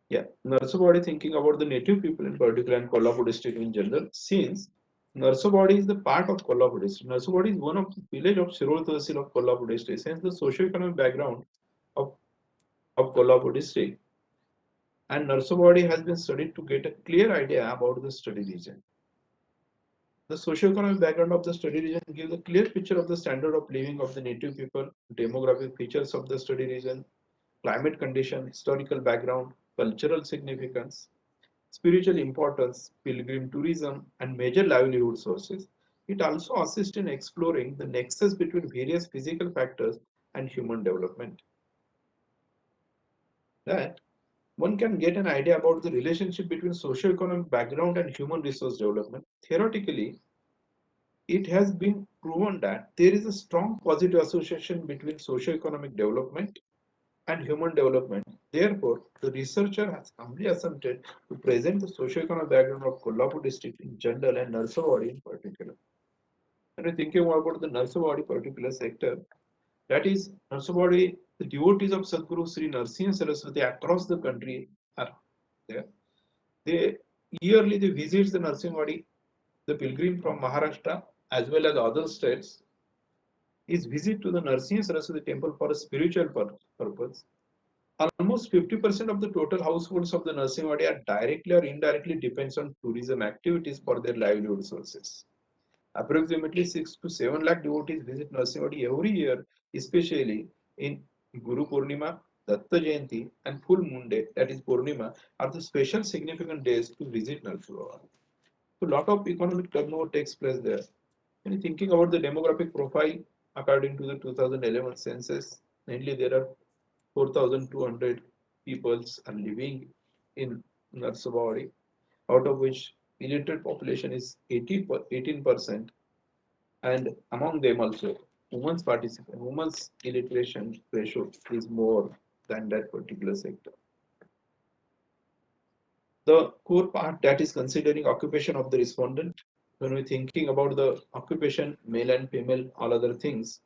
Speaker 2: Yeah, Narsawadi thinking about the native people in particular and Kolhapur district in general, since Narsawadi is the part of Kolhapur district. Narsawadi is one of the village of Shirol Tehsil of Kolhapur district. Since the socio-economic background of, of Kolhapur district and Narsawadi has been studied to get a clear idea about the study region. The socio-economic background of the study region gives a clear picture of the standard of living of the native people, demographic features of the study region, climate condition, historical background, cultural significance, spiritual importance, pilgrim tourism, and major livelihood sources. It also assists in exploring the nexus between various physical factors and human development. That one can get an idea about the relationship between socio-economic background and human resource development. Theoretically, it has been proven that there is a strong positive association between socio-economic development and human development. Therefore, the researcher has humbly attempted to present the socio-economic background of Kolhapur district in general and Narsawadi in particular. When we thinking about the Narsawadi particular sector, that is Narsawadi, the devotees of Sadguru Sri Narsimha Saraswati across the country are there. They yearly they visit the Narsimhawadi, the pilgrim from Maharashtra as well as other states is visit to the Narsimha Saraswati temple for a spiritual purpose. Almost 50% of the total households of the Narsimhawadi are directly or indirectly depends on tourism activities for their livelihood sources. Approximately 6 to 7 lakh devotees visit Narsimhawadi every year, especially in Guru Purnima, Datta Jayanti, and Full Moon Day, that is Purnima, are the special significant days to visit Narsimhawadi. So, a lot of economic turnover takes place there. When thinking about the demographic profile, according to the 2011 census, mainly there are 4,200 peoples are living in Narsawadi, out of which illiterate population is 18%, and among them also women's illiteration ratio is more than that particular sector. The core part that is considering occupation of the respondent, when we're thinking about the occupation, male and female, all other things,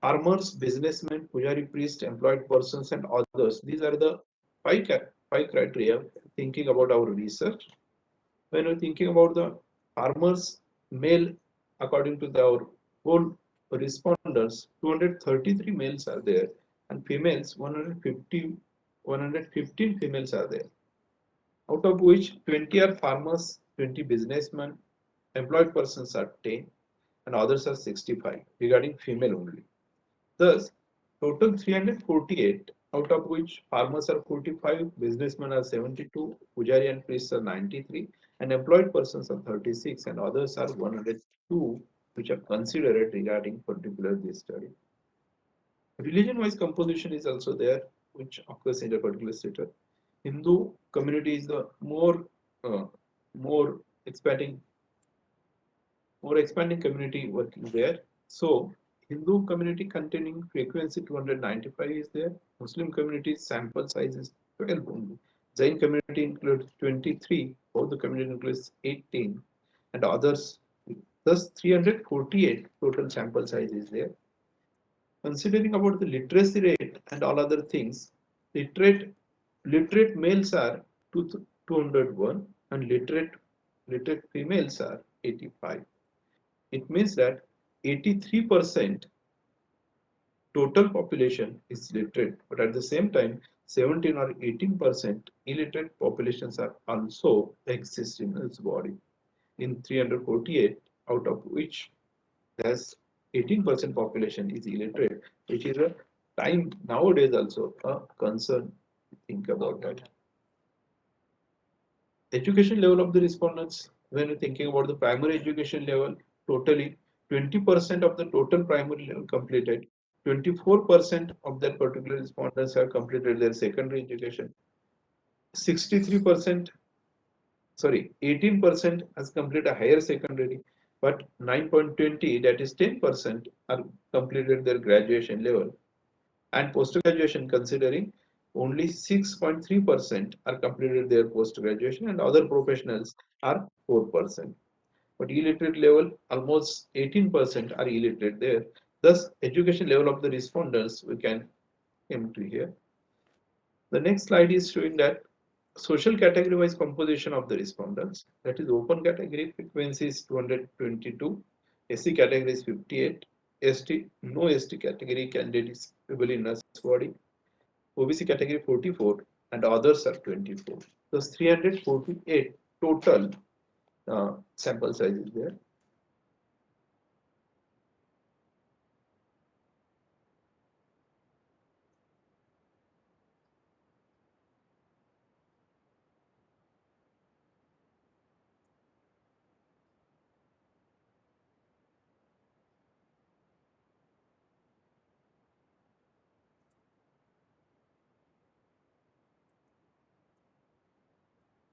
Speaker 2: farmers, businessmen, pujari, priest, employed persons, and others. These are the five criteria thinking about our research. When we're thinking about the farmers, male, according to our whole responders, 233 males are there, and females 115 females are there, out of which 20 are farmers, 20 businessmen, employed persons are 10, and others are 65, regarding female only. Thus, total 348, out of which farmers are 45, businessmen are 72, pujari and priests are 93, and employed persons are 36, and others are 102, which are considered regarding particular this study. Religion-wise composition is also there, which occurs in a particular status. Hindu community is the uh, more expanding community working there. So Hindu community containing frequency 295 is there. Muslim community sample size is 12 only. Jain community includes 23. Bauddha community includes 18, and others. Thus 348 total sample size is there. Considering about the literacy rate and all other things, literate males are 201 and literate females are 85. It means that 83% total population is literate, but at the same time, 17 or 18% illiterate populations are also exist in its body. In 348, out of which there's 18% population is illiterate, which is a time nowadays also a concern to think about that. Education level of the respondents, when you're thinking about the primary education level, totally 20% of the total primary level completed, 24% of that particular respondents have completed their secondary education, 63%, sorry, 18% has completed a higher secondary, but 9.20, that is 10%, are completed their graduation level. And post-graduation, considering only 6.3% are completed their post-graduation, and other professionals are 4%. But illiterate level, almost 18% are illiterate there. Thus, education level of the respondents we can come to here. The next slide is showing that social category wise composition of the respondents. That is, open category frequency is 222, SC category is 58, ST, no ST category candidate is available in nurse body, OBC category 44, and others are 24. Thus 348 total sample size is there.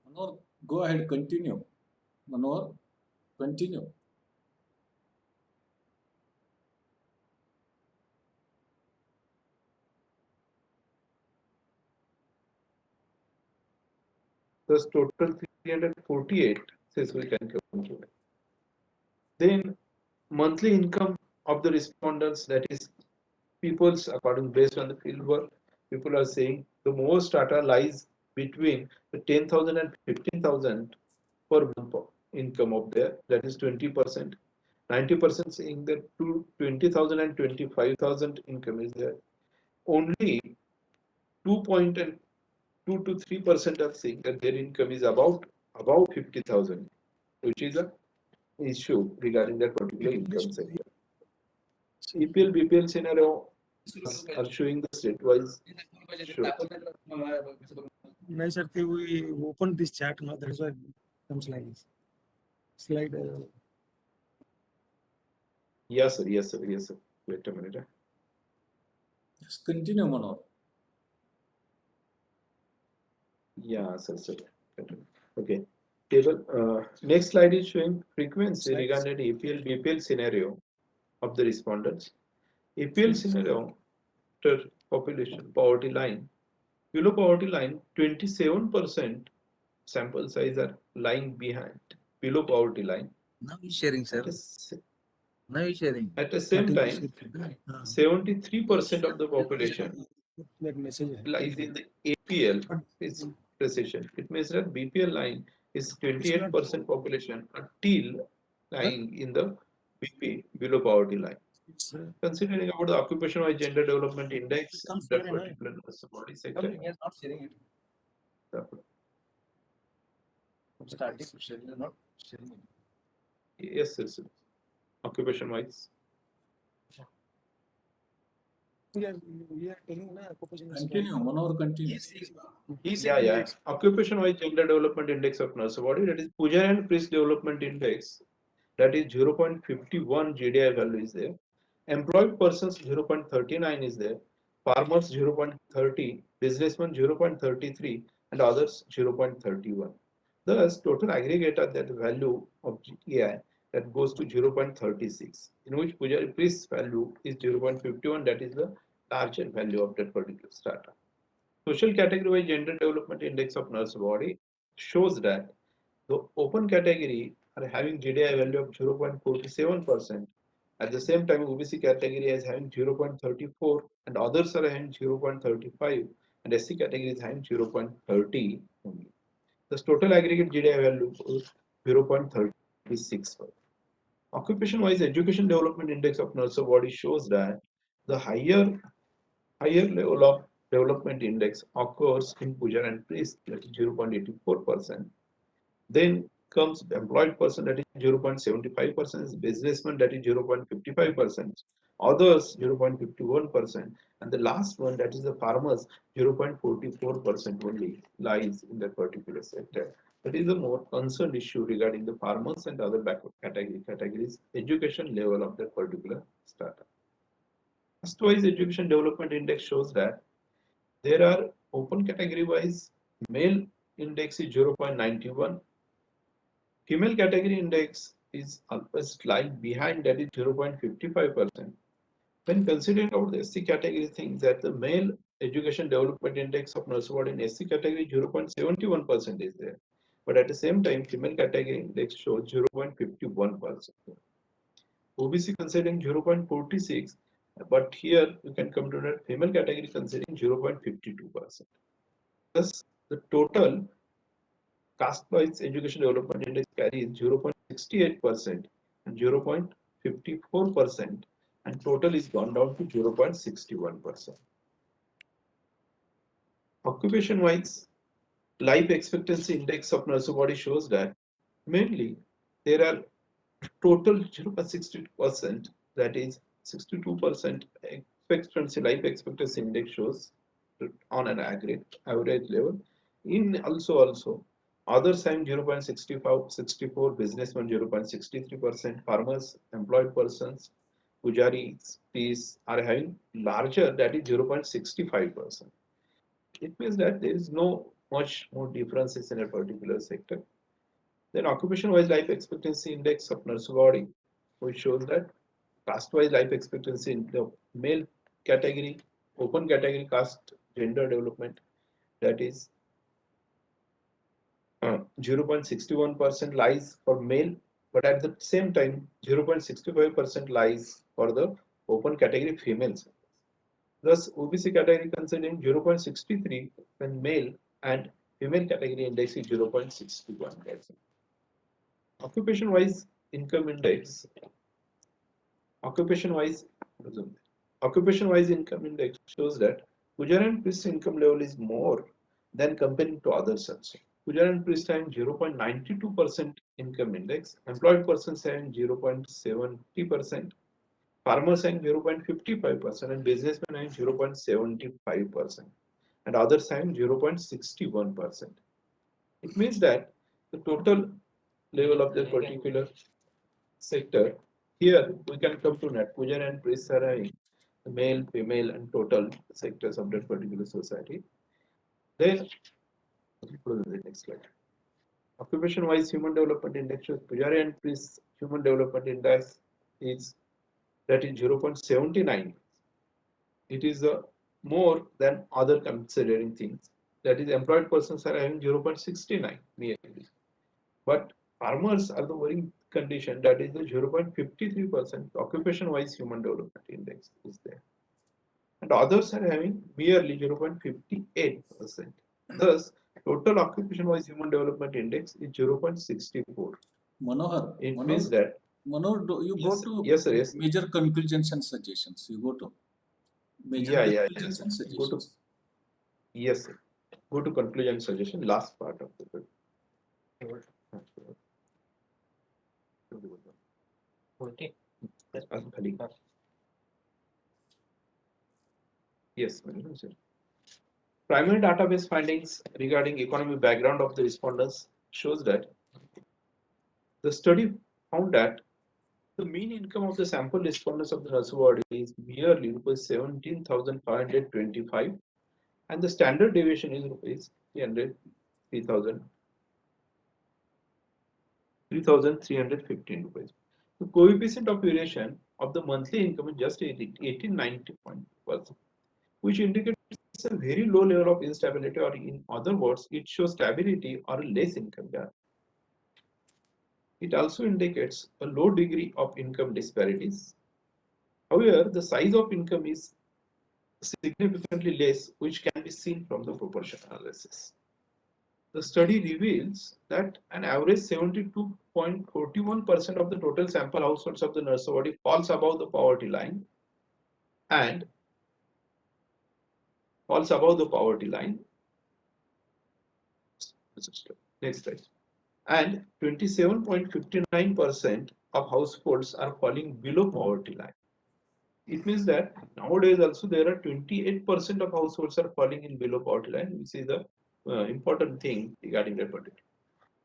Speaker 1: Manohar, go ahead, continue. Manohar, continue.
Speaker 2: Thus total 348 says we can calculate. Then monthly income of the respondents, that is people's according based on the field work, people are saying the most data lies between the 10,000 and 15,000 per month income of there, that is 20%. 90% saying that 20,000 and 25,000 income is there. Only 2.2 to 3% are saying that their income is about 50,000, which is a issue regarding that particular income sector. EPL BPL scenario are showing the state-wise shows.
Speaker 3: No, sir, we opened this chat now. That's why comes like this. Slide.
Speaker 2: Yes, sir. Yes, sir. Yes, sir. Wait a minute.
Speaker 1: Just continue, Manohar.
Speaker 2: Yeah, sir. Sir. Okay. Table. Next slide is showing frequency
Speaker 3: Slides.
Speaker 2: regarding EPL BPL scenario of the respondents. EPL scenario after population poverty line. Below poverty line, 27% sample size are lying behind below poverty line.
Speaker 4: Now he's sharing, sir. Now he's sharing.
Speaker 2: At the same time, 73% of the population
Speaker 3: That message.
Speaker 2: lies in the APL is precision. It means that BPL line is 28% population until lying in the BP below poverty line.
Speaker 3: It's,
Speaker 2: Considering about the occupation wise gender development index,
Speaker 3: comes
Speaker 2: that
Speaker 3: here, no?
Speaker 2: particular body sector.
Speaker 4: He is not sharing it. Starting sharing, not sharing it.
Speaker 2: Yes, yes, yes. Occupation wise.
Speaker 3: we are telling na occupation is
Speaker 1: Continue, Manohar, continue.
Speaker 3: He's
Speaker 2: Yeah,
Speaker 3: saying
Speaker 2: yeah.
Speaker 3: it's
Speaker 2: Occupation wise gender development index of nurse body, that is Puja and Priest development index, that is 0.51 GDI value is there. Employed persons 0.39 is there. Farmers 0.30, businessmen 0.33, and others 0.31. Thus, total aggregator that value of GDI that goes to 0.36, in which Puja Priest value is 0.51, that is the larger value of that particular strata. Social category wise gender development index of nurse body shows that the open category are having GDI value of 0.47%. At the same time, OBC category is having 0.34 and others are having 0.35 and SC category is having 0.30 only. The total aggregate GDI value is 0.36. Occupation wise education development index of nurse body shows that the higher level of development index occurs in Puja and Priest, that is 0.84%. Then comes employed person, that is 0.75%, businessman, that is 0.55%, others 0.51%, and the last one, that is the farmers, 0.44% only lies in that particular sector. That is a more concerned issue regarding the farmers and other backward categories education level of that particular strata. Caste-wise education development index shows that there are open category wise male index is 0.91, female category index is always lying behind, that is 0.55%. When considering about the SC category things, that the male education development index of nurse ward in SC category 0.71% is there, but at the same time female category index shows 0.51%. OBC considering 0.46, but here you can come to that female category considering 0.52%. Thus, the total caste-wise education development index carries 0.68% and 0.54%, and total is gone down to 0.61%. Occupation-wise, life expectancy index of nurse body shows that mainly there are total 0.62%, that is 62% expectancy, life expectancy index shows on an average level. In also others having 0.65, 64, businessmen 0.63%, farmers, employed persons, pujaris, priests are having larger, that is 0.65%. It means that there is no much more differences in a particular sector. Then occupation-wise life expectancy index of nurse body, which shows that caste-wise life expectancy in the male category, open category caste gender development, that is 0.61% lies for male, but at the same time 0.65% lies for the open category females. Thus, OBC category considering 0.63 when male, and female category index is 0.61. Occupation-wise income index. Occupation-wise, occupation-wise income index shows that Pujar and Priest income level is more than comparing to others also. Pujar and Priest having 0.92% income index, employed persons having 0.70%, farmers having 0.55%, and businessmen having 0.75%, and others having 0.61%. It means that the total level of the particular sector, here we can come to net puja and priest are having the male, female, and total sectors of that particular society. Then, the next slide. Occupation wise human development index shows Pujari and priest human development index is, that is 0.79. It is more than other considering things. That is, employed persons are having 0.69 merely. But farmers are the worrying condition, that is the 0.53% occupation wise human development index is there. And others are having merely 0.58%. Thus, total occupation wise human development index is 0.64.
Speaker 1: Manohar,
Speaker 2: It
Speaker 1: Manohar,
Speaker 2: means that
Speaker 1: Manoj, you go
Speaker 2: Yes,
Speaker 1: to
Speaker 2: yes, sir, yes.
Speaker 1: major conclusions and suggestions. You go to major
Speaker 2: Yeah,
Speaker 1: conclusions
Speaker 2: yes.
Speaker 1: and
Speaker 2: Go to,
Speaker 1: suggestions.
Speaker 2: yes, sir. Go to conclusion suggestion, last part of the yes, sir. Primary database findings regarding economic background of the respondents shows that the study found that the mean income of the sample respondents of the Nurse is merely rupees 17,525 and the standard deviation is rupees 300, 3,315 rupees. The coefficient of variation of the monthly income is just 1890.1%, which indicates a very low level of instability, or in other words, it shows stability or less income gap. It also indicates a low degree of income disparities. However, the size of income is significantly less, which can be seen from the proportion analysis. The study reveals that an average 72.41% of the total sample households of the nurse body falls above the poverty line and falls above the poverty line. Next slide. And 27.59% of households are falling below poverty line. It means that nowadays also there are 28% of households are falling in below poverty line, which is the important thing regarding that particular.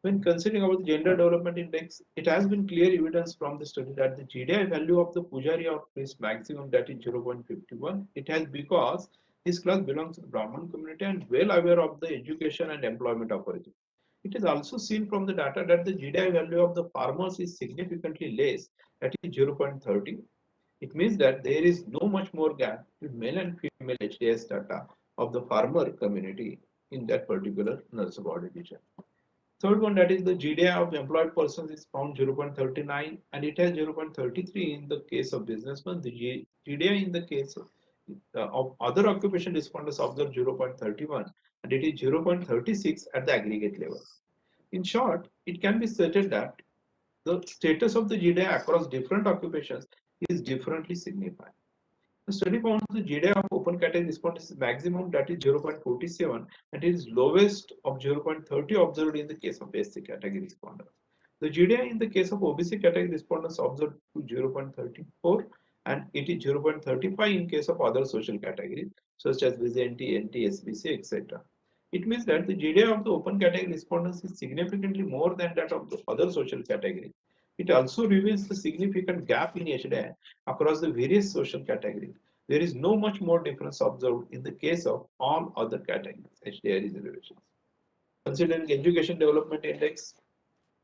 Speaker 2: When considering about the gender development index, it has been clear evidence from the study that the GDI value of the Pujari or priest maximum, that is 0.51. It has because this class belongs to the Brahman community and well aware of the education and employment opportunity. It is also seen from the data that the GDI value of the farmers is significantly less, that is 0.30. It means that there is no much more gap between male and female HDS data of the farmer community in that particular nurse body region. Third one, that is the GDI of employed persons is found 0.39 and it has 0.33 in the case of businessmen. The GDI in the case of other occupation respondents observed 0.31 and it is 0.36 at the aggregate level. In short, it can be stated that the status of the GDI across different occupations is differently signified. The study found the GDI of open category respondents is maximum, that is 0.47, and it is lowest of 0.30 observed in the case of SC category respondents. The GDI in the case of OBC category respondents observed to 0.34 and it is 0.35 in case of other social categories such as VZNT, NT, SBC, etc. It means that the GDI of the open category respondents is significantly more than that of the other social categories. It also reveals the significant gap in HDI across the various social categories. There is no much more difference observed in the case of all other categories, HDI reservations. Considering education development index,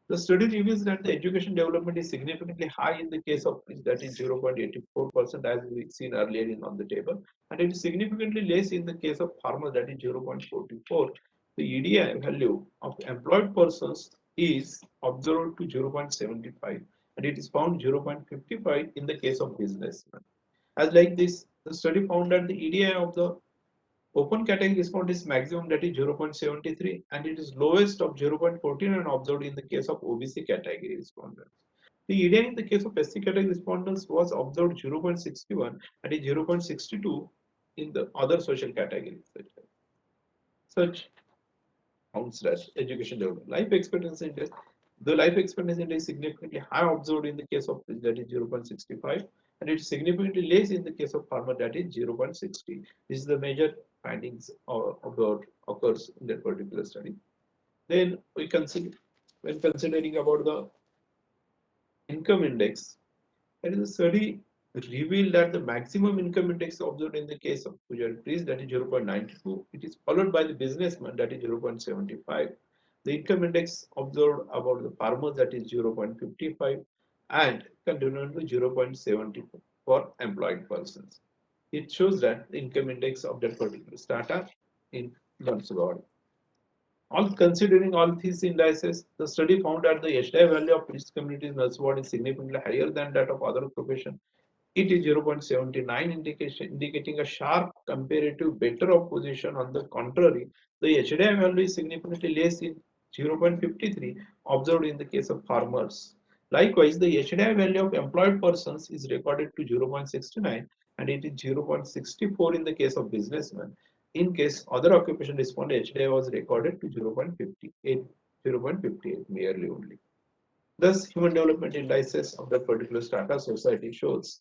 Speaker 2: the study reveals that the education development is significantly high in the case of that is 0.84% as we seen earlier on the table, and it is significantly less in the case of farmers, that is 0.44. The EDI value of employed persons is observed to 0.75 and it is found 0.55 in the case of businessmen. As like this, the study found that the EDI of the open category respond is maximum, that is 0.73 and it is lowest of 0.49 observed in the case of OBC category respondents. The EDI in the case of SC category respondents was observed 0.61 and is 0.62 in the other social categories. Such counts as education development. Life expectancy index. The life expectancy index is significantly high observed in the case of that is 0.65 and it is significantly less in the case of farmer, that is 0.60. This is the major findings about occurs in that particular study. Then we consider when considering about the income index, there is a study revealed that the maximum income index observed in the case of Pujari priest, that is 0.92. It is followed by the businessman, that is 0.75. The income index observed about the farmers, that is 0.55 and continuing to 0.70 for employed persons. It shows that the income index of that particular strata in Gansugaon. All considering all these indices, the study found that the HDI value of priest communities in Nurse is significantly higher than that of other occupations. It is 0.79 indicating a sharp comparative better of position. On the contrary, the HDI value is significantly less in 0.53 observed in the case of farmers. Likewise, the HDI value of employed persons is recorded to 0.69 and it is 0.64 in the case of businessmen. In case other occupation respond, HDI was recorded to 0.58, 0.58 merely only. Thus, human development indices of that particular strata society shows.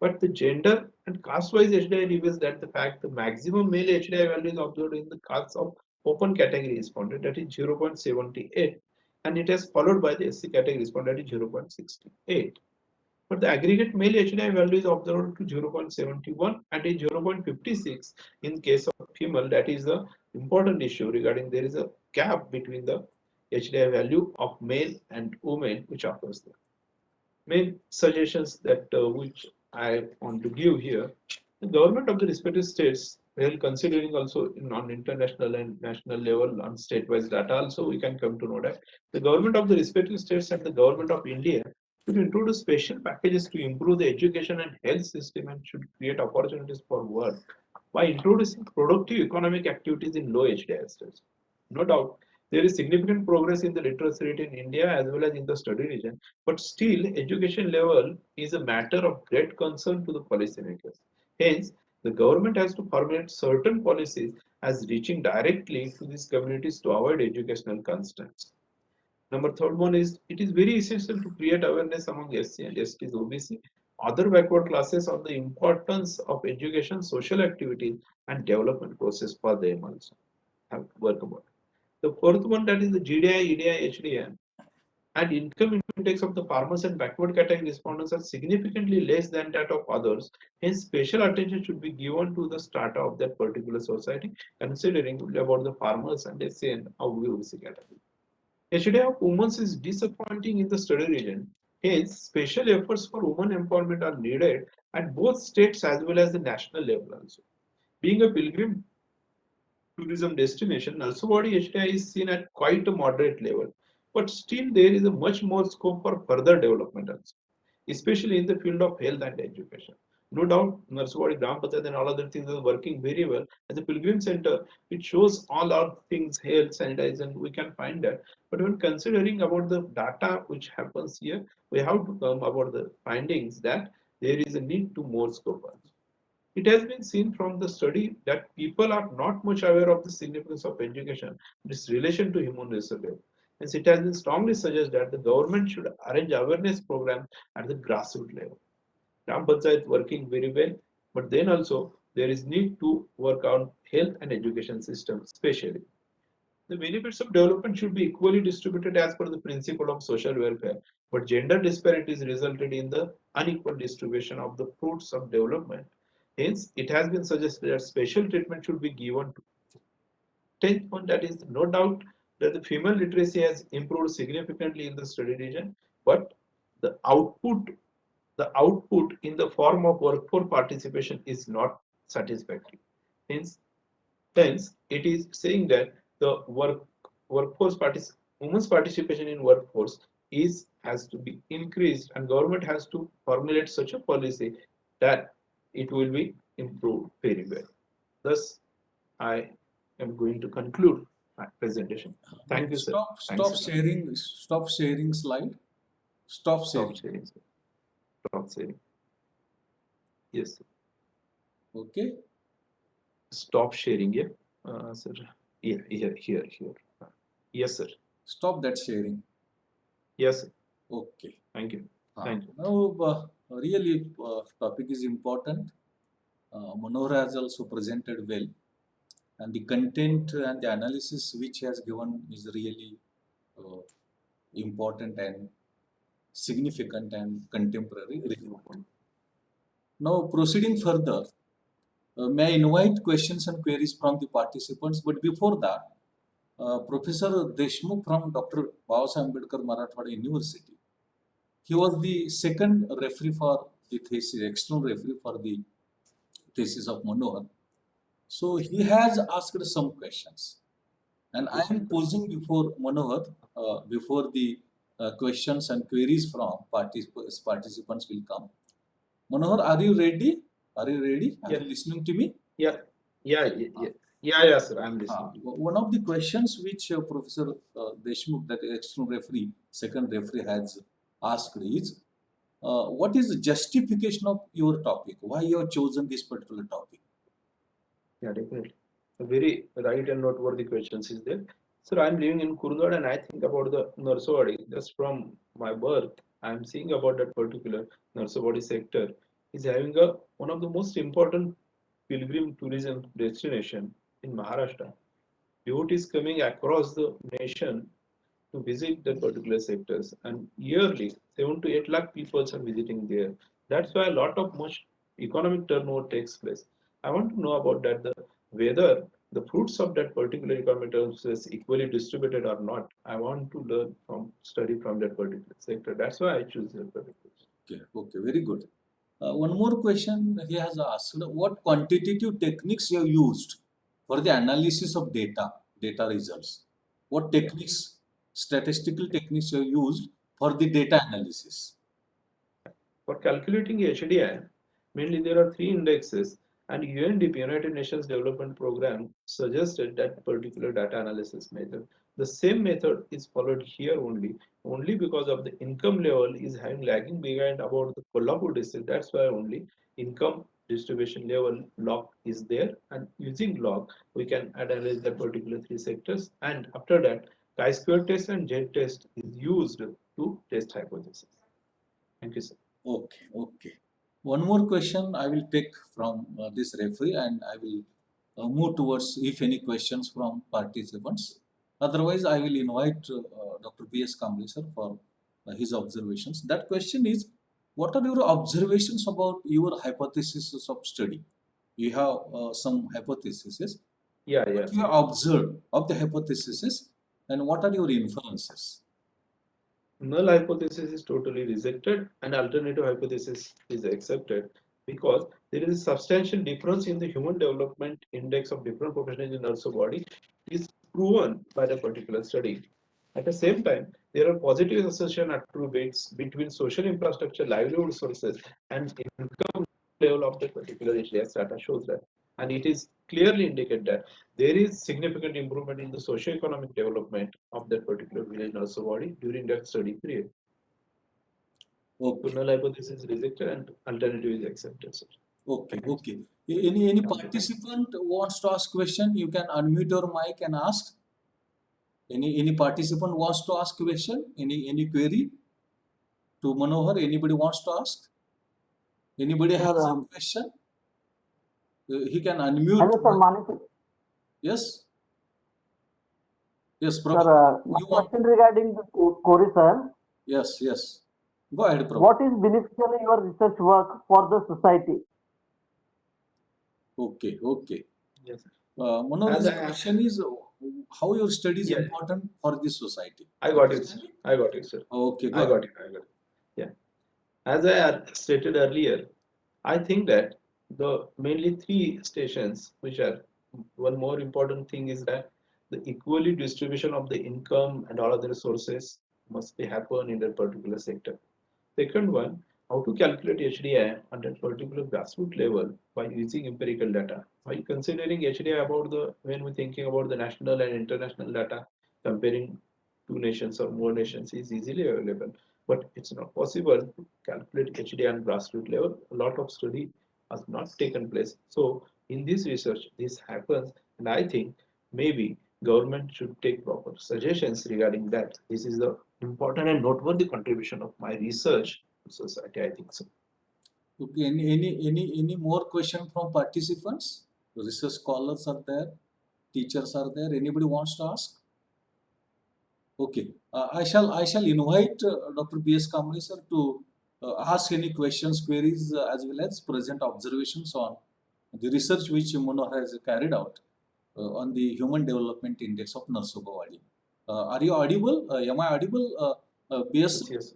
Speaker 2: But the gender and caste-wise HDI reveals that the fact the maximum male HDI value is observed in the castes of open category respondent, that is 0.78, and it has followed by the SC category respondent, that is 0.68. But the aggregate male HDI value is observed to 0.71 and is 0.56 in case of female. That is the important issue regarding there is a gap between the HDI value of male and women which occurs there. Main suggestions that which I want to give here, the government of the respective states, while considering also on international and national level on state-wise data also we can come to know that the government of the respective states and the government of India should introduce special packages to improve the education and health system and should create opportunities for work by introducing productive economic activities in low HDI states. No doubt, there is significant progress in the literacy rate in India as well as in the study region, but still education level is a matter of great concern to the policymakers. Hence, the government has to formulate certain policies as reaching directly to these communities to avoid educational constraints. Number third one is it is very essential to create awareness among SC and STs, OBC, other backward classes on the importance of education, social activities, and development process for them also. Have to work about. The fourth one, that is the GDI, EDI, HDI, and income index of the farmers and backward category respondents are significantly less than that of others. Hence, special attention should be given to the strata of that particular society, considering about the farmers and SC and OBC category. HDI of women is disappointing in the study region. Hence, special efforts for women empowerment are needed at both states as well as the national level also. Being a pilgrim tourism destination, Narsawadi HDI is seen at quite a moderate level, but still there is a much more scope for further development also, especially in the field of health and education. No doubt, Narsawadi, Gram Panchayat and all other things are working very well. As a pilgrim center, it shows all our things, health, sanitation, we can find that. But when considering about the data which happens here, we have to come about the findings that there is a need to more scope also. It has been seen from the study that people are not much aware of the significance of education and its relation to human resources. Hence, it has been strongly suggested that the government should arrange awareness programs at the grassroots level. Gram Panchayat working very well, but then also there is need to work on health and education system, especially. The benefits of development should be equally distributed as per the principle of social welfare, but gender disparities resulted in the unequal distribution of the fruits of development. Hence, it has been suggested that special treatment should be given to 10th one, that is no doubt that the female literacy has improved significantly in the study region, but the output in the form of workforce participation is not satisfactory. Hence, Hence, it is saying that the women's participation in workforce is has to be increased, and government has to formulate such a policy that it will be improved very well. Thus, I am going to conclude my presentation. Thank you, sir. Thanks a lot.
Speaker 1: Stop sharing slide. Stop
Speaker 2: Stop
Speaker 1: sharing.
Speaker 2: sharing, sir. Stop sharing. Yes, sir.
Speaker 1: Okay.
Speaker 2: Stop sharing. Yeah, sir. Yeah, here. Yes, sir.
Speaker 1: Stop that sharing.
Speaker 2: Yes, sir.
Speaker 1: Okay.
Speaker 2: Thank you. Thank you.
Speaker 1: Now, really, topic is important. Manohar has also presented well, and the content and the analysis which he has given is really important and significant and contemporary. Now, proceeding further, may I invite questions and queries from the participants? But before that, Professor Deshmukh from Dr. Babasaheb Ambedkar Marathwada University. He was the second referee for the thesis, external referee for the thesis of Manohar. So he has asked some questions, and I am posing before Manohar, before the questions and queries from participants will come. Manohar, are you ready? Are you ready? Are you listening to me?
Speaker 2: Yeah, yeah, sir. I'm listening.
Speaker 1: One of the questions which Professor Deshmukh, that external referee, second referee, has asked is, what is the justification of your topic? Why you have chosen this particular topic?
Speaker 2: Yeah, definitely. A very right and noteworthy questions is there. Sir, I'm living in Kurgad and I think about the Narsawadi. Just from my birth, I'm seeing about that particular Narsawadi sector is having a one of the most important pilgrim tourism destination in Maharashtra. Devotees coming across the nation to visit the particular sectors, and yearly 7 to 8 lakh people are visiting there. That's why a lot of much economic turnover takes place. I want to know about that, the whether the fruits of that particular economic turnover is equally distributed or not. I want to learn from study from that particular sector. That's why I choose that particular.
Speaker 1: Okay, okay, very good. One more question he has asked: what quantitative techniques you have used for the analysis of data results? What
Speaker 2: Yeah.
Speaker 1: techniques, statistical techniques you have used for the data analysis?
Speaker 2: For calculating HDI, mainly there are three indexes, and UNDP, United Nations Development Programme, suggested that particular data analysis method. The same method is followed here only because of the income level is having lagging behind about the Kolhapur district. That's why only income distribution level log is there, and using log we can analyze the particular three sectors, and after that chi-square test and Z test is used to test hypothesis. Thank you, sir.
Speaker 1: Okay, okay. One more question I will take from this referee, and I will move towards if any questions from participants. Otherwise, I will invite Dr. B.S. Kamble sir for his observations. That question is, what are your observations about your hypothesis of study? You have some hypotheses.
Speaker 2: Yeah, yeah.
Speaker 1: What you have observed of the hypotheses, and what are your inferences?
Speaker 2: Null hypothesis is totally rejected and alternative hypothesis is accepted because there is a substantial difference in the human development index of different populations in also body is proven by the particular study. At the same time, there are positive association attributes between social infrastructure, livelihood sources, and income level of the particular HDS data shows that. And it is clearly indicated that there is significant improvement in the socio-economic development of that particular village also body during that study period. So
Speaker 1: Okay.
Speaker 2: null hypothesis is rejected and alternative is accepted. Sir.
Speaker 1: Okay, okay. Any
Speaker 2: Okay, thanks.
Speaker 1: participant wants to ask question, you can unmute your mic and ask. Any participant wants to ask question? Any query to Manohar? Anybody wants to ask? Anybody
Speaker 5: Sir,
Speaker 1: has a question? He can unmute.
Speaker 5: hello, sir, Manik.
Speaker 1: Yes, yes,
Speaker 5: Sir,
Speaker 1: Prabhakar.
Speaker 5: my
Speaker 1: You want?
Speaker 5: question regarding the query, sir.
Speaker 1: Yes, yes. Go ahead, Prabhakar.
Speaker 5: What is beneficial in your research work for the society?
Speaker 1: Okay, okay.
Speaker 2: Yes. Sir.
Speaker 1: Manohar,
Speaker 2: As
Speaker 1: his
Speaker 2: I
Speaker 1: question is how your study is
Speaker 2: yeah,
Speaker 1: important for this society.
Speaker 2: I got it. Sir. I got it, sir.
Speaker 1: Okay, go
Speaker 2: I
Speaker 1: ahead.
Speaker 2: got it. I got it. Yeah. As I had stated earlier, I think that the mainly three stations, which are one more important thing is that the equally distribution of the income and all other sources must be happen in that particular sector. Second one, how to calculate HDI at that particular grassroots level by using empirical data. While considering HDI about the when we're thinking about the national and international data, comparing two nations or more nations is easily available, but it's not possible to calculate HDI on grassroots level. A lot of study has not taken place. So in this research, this happens, and I think maybe government should take proper suggestions regarding that. This is the important and noteworthy contribution of my research to society, I think so.
Speaker 1: Okay, any more question from participants? Research scholars are there, teachers are there. Anybody wants to ask? Okay, I shall invite Dr. B.S. Kamble sir to ask any questions, queries, as well as present observations on the research which Manohar has carried out on the Human Development Index of Narsopawadi. Are you audible? Am I audible? B.S.
Speaker 2: Yes, yes,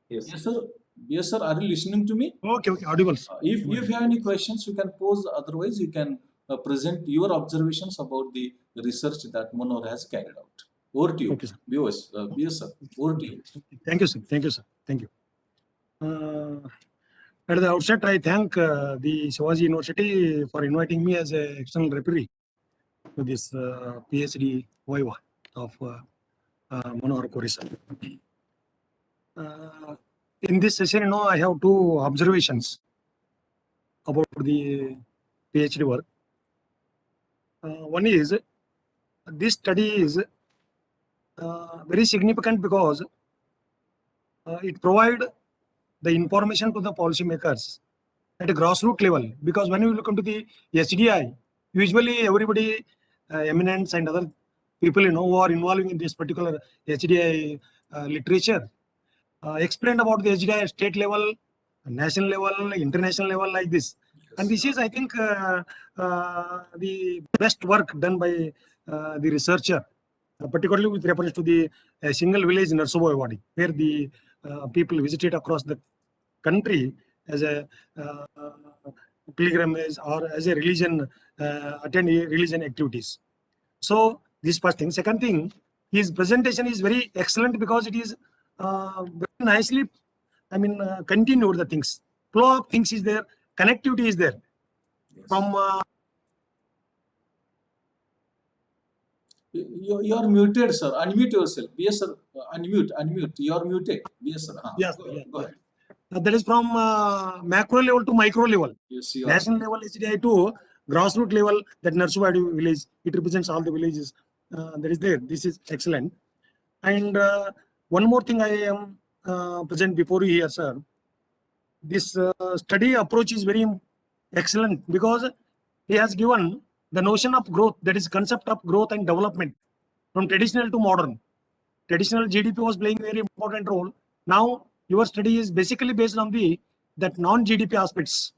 Speaker 2: yes.
Speaker 1: Yes, sir. Yes, sir. Are you listening to me?
Speaker 3: Okay, okay, audible, sir.
Speaker 1: If you have any questions, you can pose. Otherwise, you can present your observations about the research that Manohar has carried out. Over to you,
Speaker 3: Okay, sir.
Speaker 1: BS, sir. Over to you.
Speaker 3: Thank you, sir. Thank you, sir. Thank you. At the outset, I thank the Shivaji University for inviting me as an external referee to this PhD Viva of Manohar Kori, sir. In this session, I have two observations about the PhD work. One is this study is very significant because it provides the information to the policymakers at a grassroots level. Because when you look into the HDI, usually everybody, eminents and other people who are involving in this particular HDI literature, explained about the HDI at state level, national level, international level, like this. And this is, I think, the best work done by the researcher, particularly with reference to the single village Narsuboyawadi, where the people visited across the country as a pilgrimage or as a religion, attend religion activities. So this first thing. Second thing, his presentation is very excellent because it is very nicely, continued the things. Flow of things is there, connectivity is there.
Speaker 1: Yes.
Speaker 3: From
Speaker 1: You're muted, sir. Unmute yourself. Yes, sir. Unmute. You're muted. Yes, sir.
Speaker 3: yes,
Speaker 1: Go ahead. Go ahead.
Speaker 3: that is from macro level to micro level.
Speaker 1: Yes, you are.
Speaker 3: National level HDI to grassroots level, that Narsuvadi village, it represents all the villages that is there. This is excellent. And one more thing I am present before you here, sir. This study approach is very excellent because he has given the notion of growth, that is concept of growth and development from traditional to modern. Traditional GDP was playing a very important role. Now your study is basically based on the that non-GDP aspects,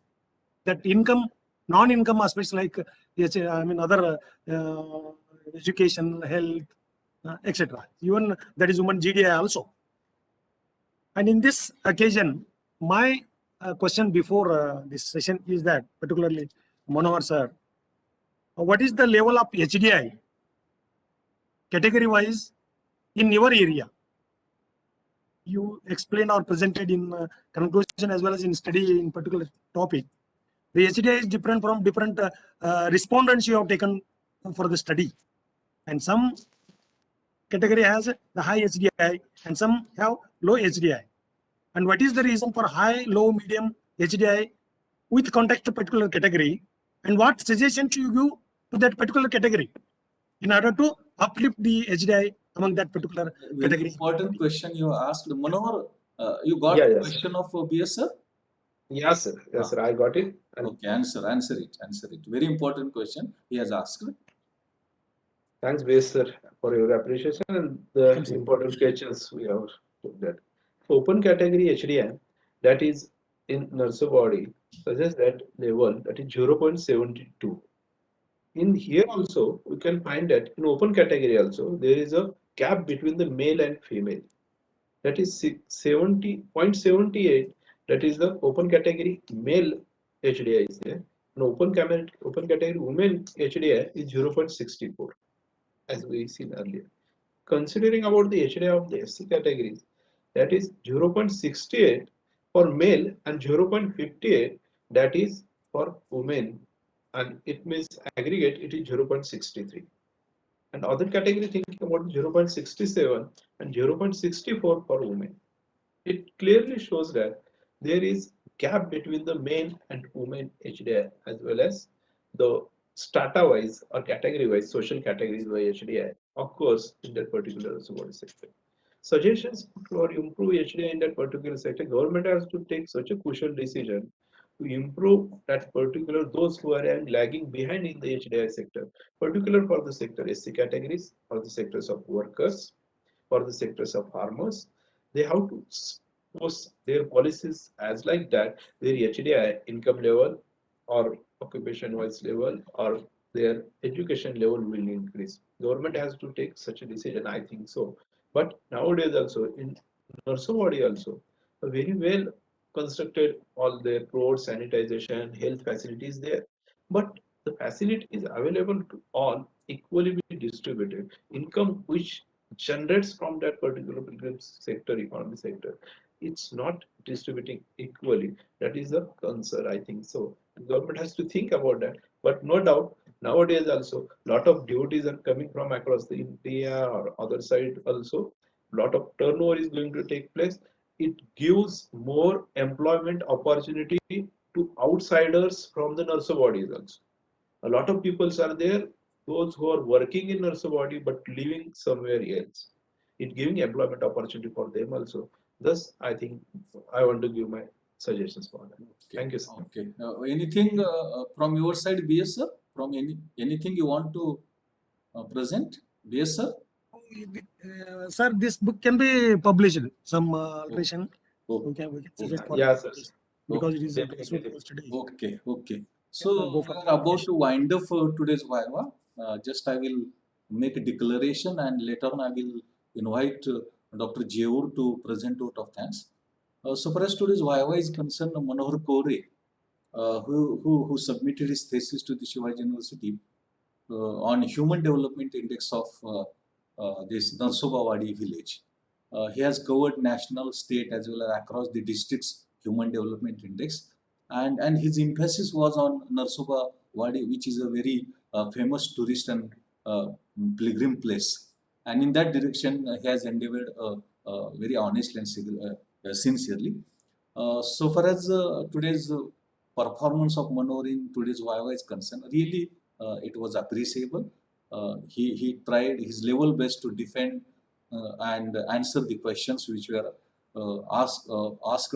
Speaker 3: that income, non-income aspects like yes, other education, health, etc. Even that is human GDI also. And in this occasion, my question before this session is that, particularly Manohar sir, what is the level of HDI category wise in your area? You explained or presented in conclusion as well as in study in particular topic. The HDI is different from different respondents you have taken for the study, and some category has the high HDI and some have low HDI. And what is the reason for high, low, medium HDI with context to particular category, and what suggestions you give to that particular category in order to uplift the HDI among that particular
Speaker 1: Very
Speaker 3: category?
Speaker 1: important question you asked. Manohar, you got
Speaker 2: Yeah,
Speaker 1: the
Speaker 2: yes.
Speaker 1: question of BS, sir?
Speaker 2: Yes, sir. Yes, sir. I got it. And
Speaker 1: Okay, answer it. Very important question he has asked.
Speaker 2: thanks, Base, sir, for your appreciation and the
Speaker 3: Welcome, sir.
Speaker 2: important questions we have looked at. Open category HDM, that is in nurse body, suggests that level that is 0.72. In here also, we can find that in open category also, there is a gap between the male and female. That is 70.78. That is the open category male HDI is there. And open category women HDI is 0.64, as we seen earlier. Considering about the HDI of the SC categories, that is 0.68 for male and 0.58 that is for women, and it means aggregate it is 0.63. And other category thinking about 0.67 and 0.64 for women. It clearly shows that there is gap between the male and women HDI as well as the strata wise or category wise, social categories by HDI occurs in that particular body sector. Suggestions for improve HDI in that particular sector, government has to take such a crucial decision to improve that particular those who are lagging behind in the HDI sector, particular for the sector SC categories, for the sectors of workers, for the sectors of farmers. They have to post their policies as like that their HDI income level or occupation wise level or their education level will increase. Government has to take such a decision, I think so. But nowadays also in Narsovadi also a very well constructed all their roads, sanitization, health facilities there. But the facility is available to all, equally be distributed. Income which generates from that particular sector, economy sector, it's not distributing equally. That is a concern, I think so. The government has to think about that. But no doubt, nowadays also, lot of duties are coming from across the India or other side also. Lot of turnover is going to take place, it gives more employment opportunity to outsiders from the nurse bodies also. A lot of people are there, those who are working in nurse body but living somewhere else. It giving employment opportunity for them also. Thus, I think I want to give my suggestions for that.
Speaker 1: Okay.
Speaker 2: Thank you, sir.
Speaker 1: Okay. Anything from your side, BS sir? From anything you want to present, BS sir?
Speaker 3: Sir, this book can be published. Some alteration
Speaker 1: Oh,
Speaker 3: we can suggest for
Speaker 2: Yeah, sir.
Speaker 3: this, because it is a
Speaker 2: Definitely.
Speaker 3: useful today.
Speaker 1: okay. Okay. So
Speaker 3: Go
Speaker 1: we
Speaker 3: for
Speaker 1: are about to wind up today's Viva. Just I will make a declaration and later on I will invite Dr. Jeur to present vote of thanks. So far as today's Viva is concerned, Manohar Kore, who submitted his thesis to the Shivaji University on Human Development Index of this Narsovawadi village. He has covered national, state as well as across the districts Human Development Index, and his emphasis was on Narsovawadi, which is a very famous tourist and uh, pilgrim place. And in that direction, he has endeavored very honestly and sincerely. So far as today's performance of Manohar in today's Viva is concerned, really it was appreciable. He tried his level best to defend and answer the questions which were asked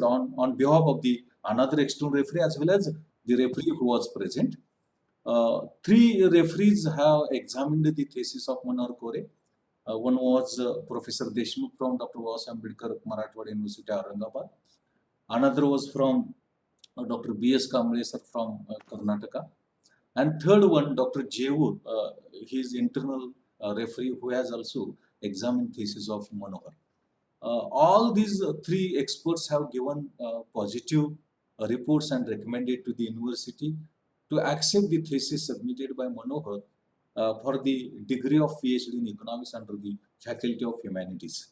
Speaker 1: on behalf of the another external referee as well as the referee who was present. Three referees have examined the thesis of Manohar Kore. One was Professor Deshmukh from Dr. Baba Ambedkar Marathwada University, Aurangabad. Another was from Dr. B.S. Kamble sir from Karnataka. And third one, Dr. Jewur, he is internal referee who has also examined thesis of Manohar. All these three experts have given positive reports and recommended to the university to accept the thesis submitted by Manohar for the degree of PhD in economics under the Faculty of Humanities.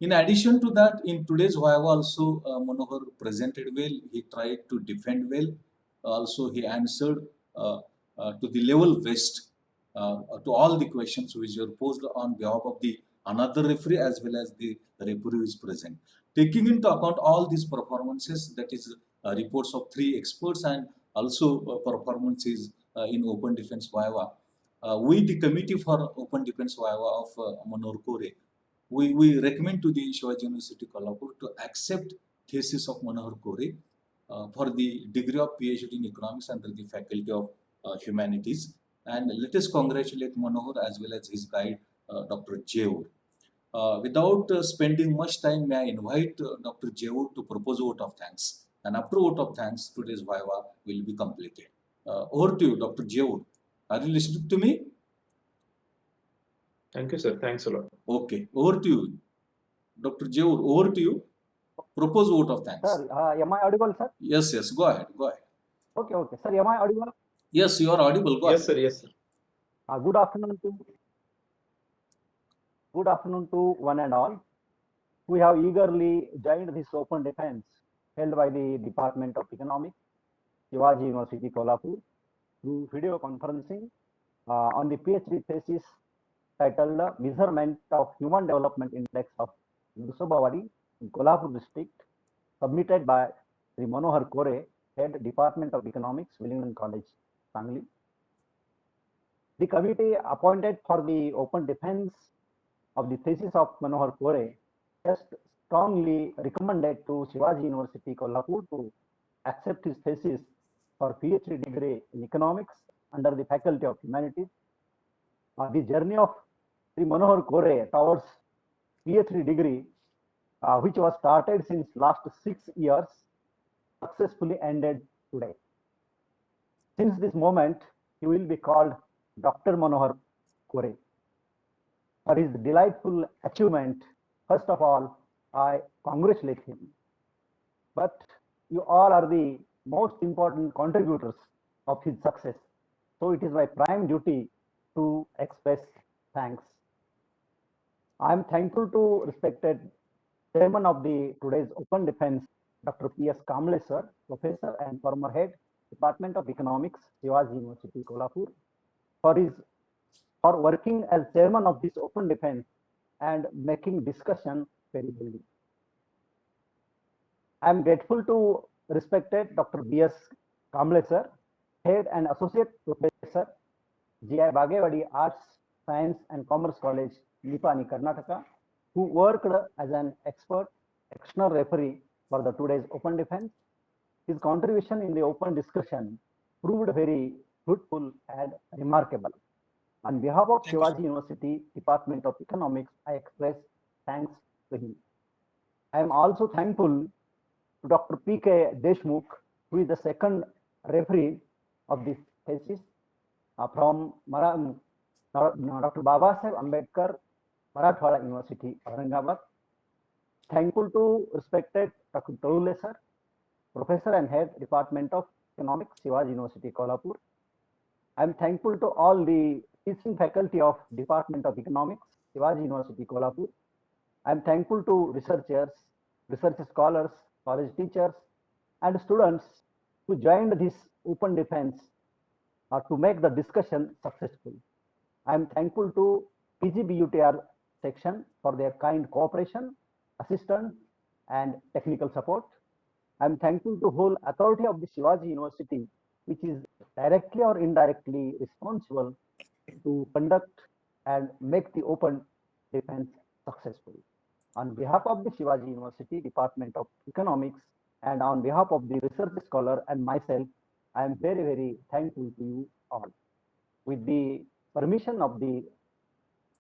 Speaker 1: In addition to that, in today's Viva also, Manohar presented well. He tried to defend well. Also, he answered to the level best to all the questions which were posed on behalf of the another referee as well as the referee is present. Taking into account all these performances, that is reports of three experts and also performances in Open Defense Viva, we, the Committee for Open Defense Viva of Manohar Kore, we recommend to the Shivaji University Kolhapur to accept thesis of Manohar Kore for the degree of PhD in economics under the Faculty of Humanities. And let us congratulate Manohar as well as his guide, Dr. Jeur. Without spending much time, may I invite Dr. Jeur to propose vote of thanks. And after vote of thanks, today's Viva will be completed. Over to you, Dr. Jeur. Are you listening to me?
Speaker 2: Thank you, sir. Thanks a lot.
Speaker 1: Okay, over to you. Dr. Jeur, over to you. Propose vote of thanks.
Speaker 5: Sir, am I audible, sir?
Speaker 1: Yes, yes, go ahead, go ahead.
Speaker 5: Okay, okay. Sir, am I audible?
Speaker 1: Yes, you are audible, go
Speaker 2: Yes,
Speaker 1: ahead.
Speaker 2: sir. Yes, sir.
Speaker 5: Good afternoon to one and all. We have eagerly joined this open defense held by the Department of Economics, Shivaji University, Kolhapur, through video conferencing on the PhD thesis titled Measurement of Human Development Index of Narsovawadi in Kolhapur district, submitted by Sri Manohar Kore, Head Department of Economics, Wellington College, Sangli. The committee appointed for the open defense of the thesis of Manohar Kore has strongly recommended to Shivaji University, Kolhapur to accept his thesis for PhD degree in economics under the Faculty of Humanities. The journey of Sri Manohar Kore towards PhD degree, which was started since last 6 years, successfully ended today. Since this moment, he will be called Dr. Manohar Kore. For his delightful achievement, first of all, I congratulate him. But you all are the most important contributors of his success. So it is my prime duty to express thanks. I am thankful to respected Chairman of the today's Open Defense, Dr. P.S. Kamble sir, Professor and former Head, Department of Economics, Shivaji University, Kolhapur, for working as Chairman of this Open Defense and making discussion very healthy. I am grateful to respected Dr. B.S. Kamble sir, Head and Associate Professor, G.I. Bagewadi Arts, Science and Commerce College, Nipani, Karnataka, who worked as an expert external referee for the today's open defense. His contribution in the open discussion proved very fruitful and remarkable. On behalf of
Speaker 3: Thank you, sir.
Speaker 5: Shivaji University Department of Economics, I express thanks to him. I am also thankful to Dr. P.K. Deshmukh, who is the second referee of this thesis from Dr. Babasaheb Ambedkar, Marathwada University, Aurangabad. Thankful to respected Dr. Taule sir, Professor and Head Department of Economics, Shivaji University, Kolhapur. I am thankful to all the teaching faculty of Department of Economics, Shivaji University, Kolhapur. I am thankful to researchers, research scholars, college teachers, and students who joined this open defense to make the discussion successful. I am thankful to PGBUTR section for their kind cooperation, assistance, and technical support. I am thankful to whole authority of the Shivaji University, which is directly or indirectly responsible to conduct and make the open defense successful. On behalf of the Shivaji University Department of Economics and on behalf of the research scholar and myself, I am very, very thankful to you all. With the permission of the